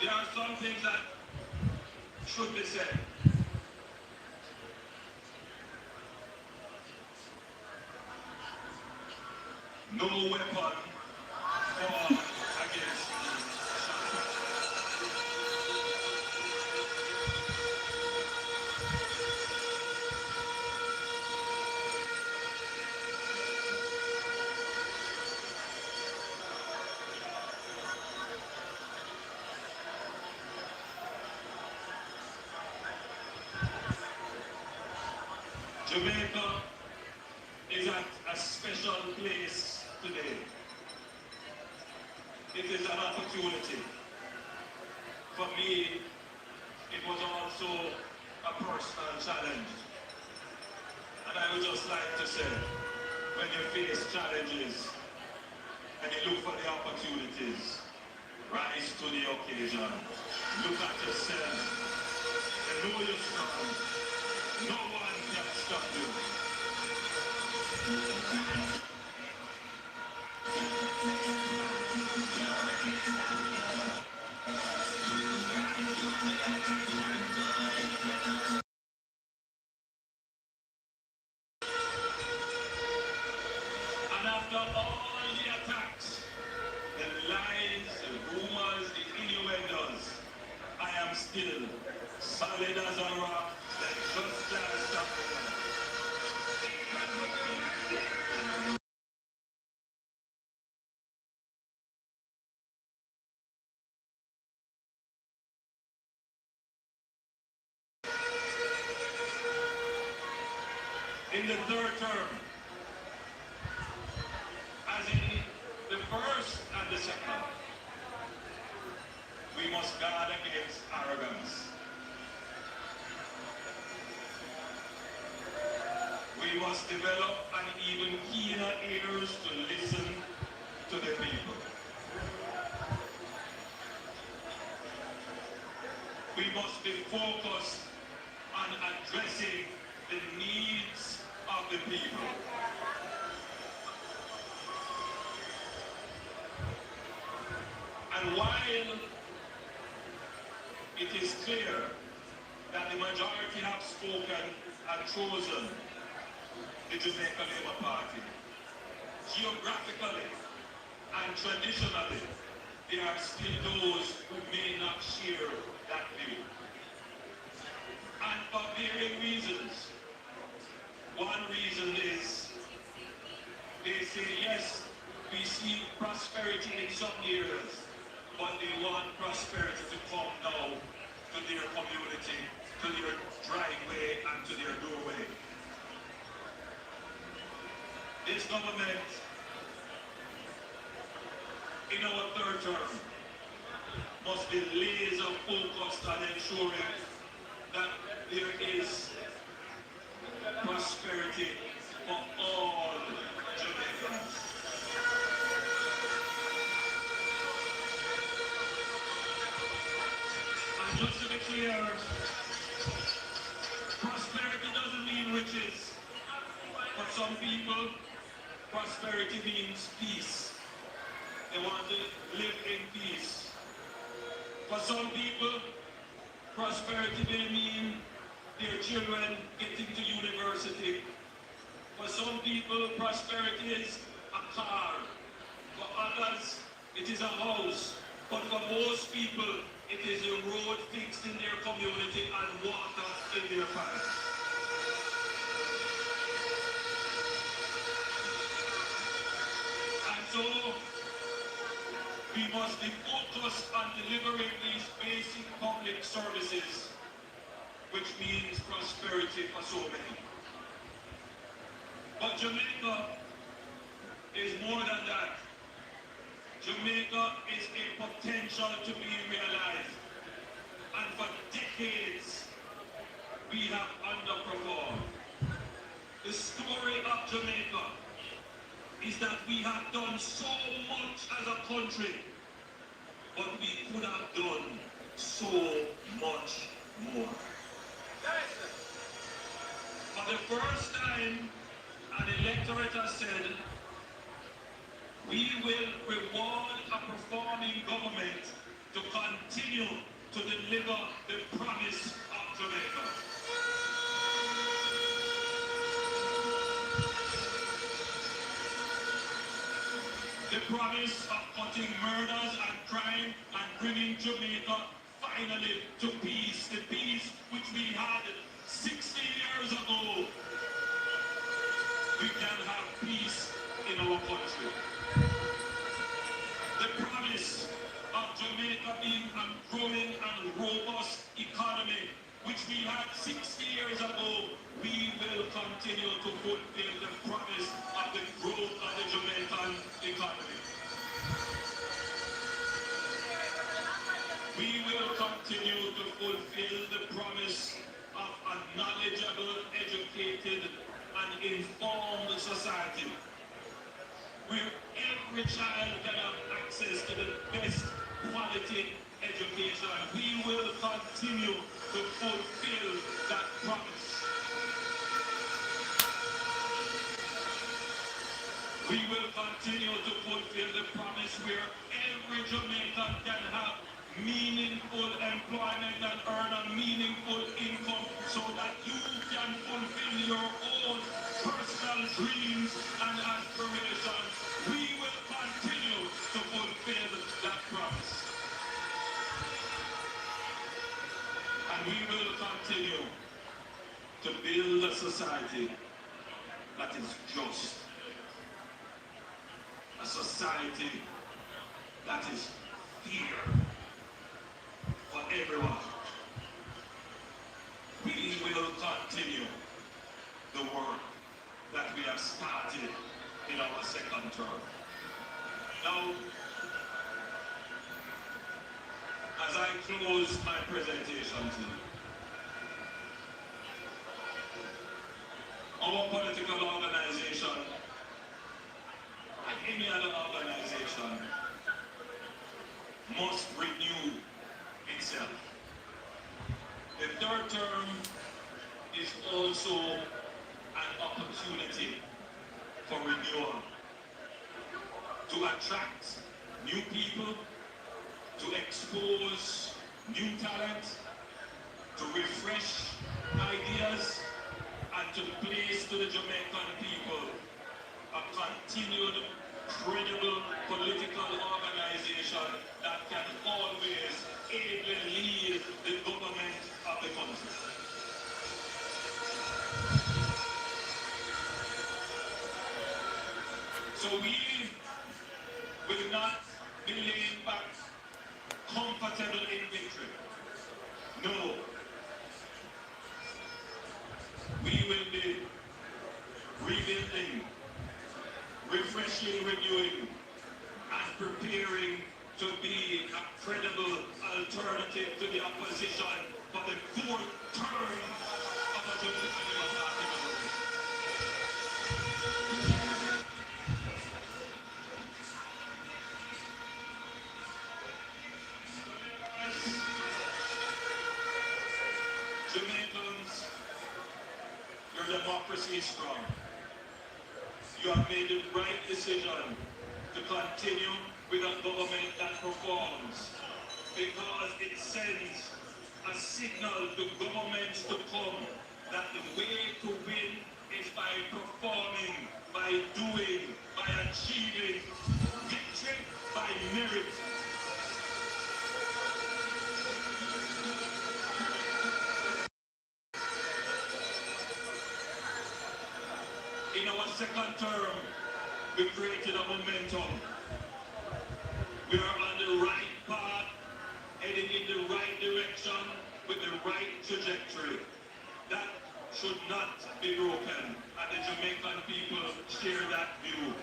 There are some things that should be said. No weapon formed against Jamaica is at a special place today. It is an opportunity. For me, it was also a personal challenge. And I would just like to say, when you face challenges and you look for the opportunities, rise to the occasion. Look at yourself and know you're strong. No one can stop you. And after all the attacks, the lies, the rumors, the innuendos, I am still solid as a rock, like just as something. In the third term, as in the first and the second, we must guard against arrogance. We must develop an even keener ears to listen to the people. We must be focused on addressing the needs of the people. And while it is clear that the majority have spoken and chosen the Jamaica Labour Party, geographically and traditionally, there are still those who may not share that view. And for varying reasons. One reason is they say, yes, we see prosperity in some areas, but they want prosperity to come now to their community, to their driveway, and to their doorway. This government, in our third term, must be laser focused on ensuring that there is prosperity for all Jamaicans. And just to be clear, prosperity doesn't mean riches. For some people, prosperity means peace. They want to live in peace. For some people, prosperity may mean their children getting to university. For some people, prosperity is a car. For others, it is a house. But for most people, it is a road fixed in their community and water in their pipe. And so, we must be focused on delivering these basic public services, which means prosperity for so many. But Jamaica is more than that. Jamaica is a potential to be realized. And for decades, we have underperformed. The story of Jamaica is that we have done so much as a country, but we could have done so much more. For the first time, an electorate has said, we will reward a performing government to continue to deliver the promise of Jamaica. The promise of cutting murders and crime and bringing Jamaica finally to peace. The peace which we had 60 years ago. We can have peace in our country. The promise of Jamaica being a growing and robust economy, which we had 60 years ago, we will continue to fulfill the promise of the growth of the Jamaican economy. We will continue to fulfill the promise of a knowledgeable, educated, and informed society, where every child can have access to the best quality education. We will continue to fulfill that promise. We will continue to fulfill the promise where every Jamaican can have meaningful employment and earn a meaningful income so that you can fulfill your own personal dreams and aspirations. We will continue to fulfill that promise. And we will continue to build a society that is just. A society that is fair for everyone. We will continue the work that we have started in our second term. Now, as I close my presentation to you, our political organization, like any other organization, must renew itself. The third term is also an opportunity for renewal, to attract new people, to expose new talent, to refresh ideas, and to place to the Jamaican people a continued, credible political organization that can always ably lead the government of the country. So we will not be laying back comfortable in victory. No, we will be rebuilding, refreshing, renewing, and preparing to be a credible alternative to the opposition for the fourth term of a Jamaican Party government. Jamaicans, your democracy is strong. You have made the right decision to continue with a government that performs, because it sends a signal to governments to come that the way to win is by performing, by doing, by achieving victory by merit. In our second term, we created a momentum. We are on the right path, heading in the right direction with the right trajectory. That should not be broken, and the Jamaican people share that view.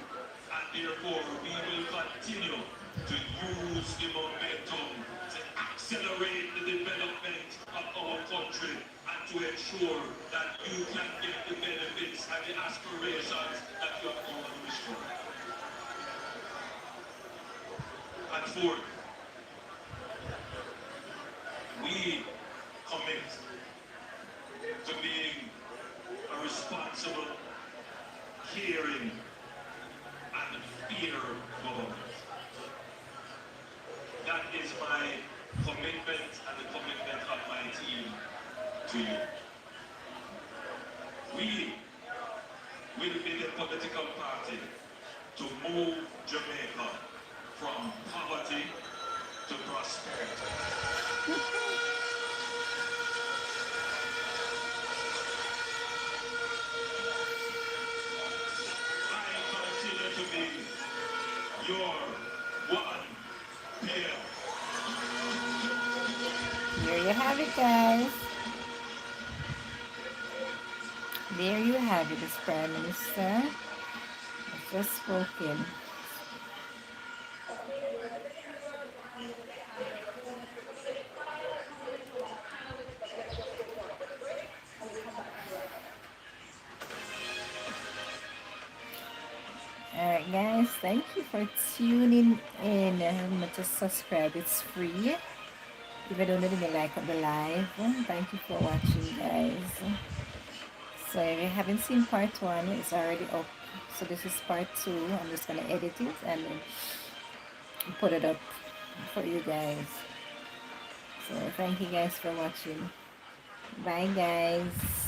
And therefore, we will continue to use the momentum to accelerate the development of our country and to ensure that you can get the benefits and the aspirations that you have always wished for. And fourth, we commit to being a responsible, caring, and fair government. That is my commitment and the commitment of my team to you. We will be the political party to move Jamaica from poverty to prosperity. I continue to be your one pair. There you have it, guys. There you have it, as Prime Minister has just spoken. Alright, guys, thank you for tuning in. Remember to subscribe, it's free. If you don't really like the live, thank you for watching, guys. So if you haven't seen part one, it's already up. So this is part two. I'm just gonna edit it and then put it up for you guys. So thank you guys for watching. Bye, guys.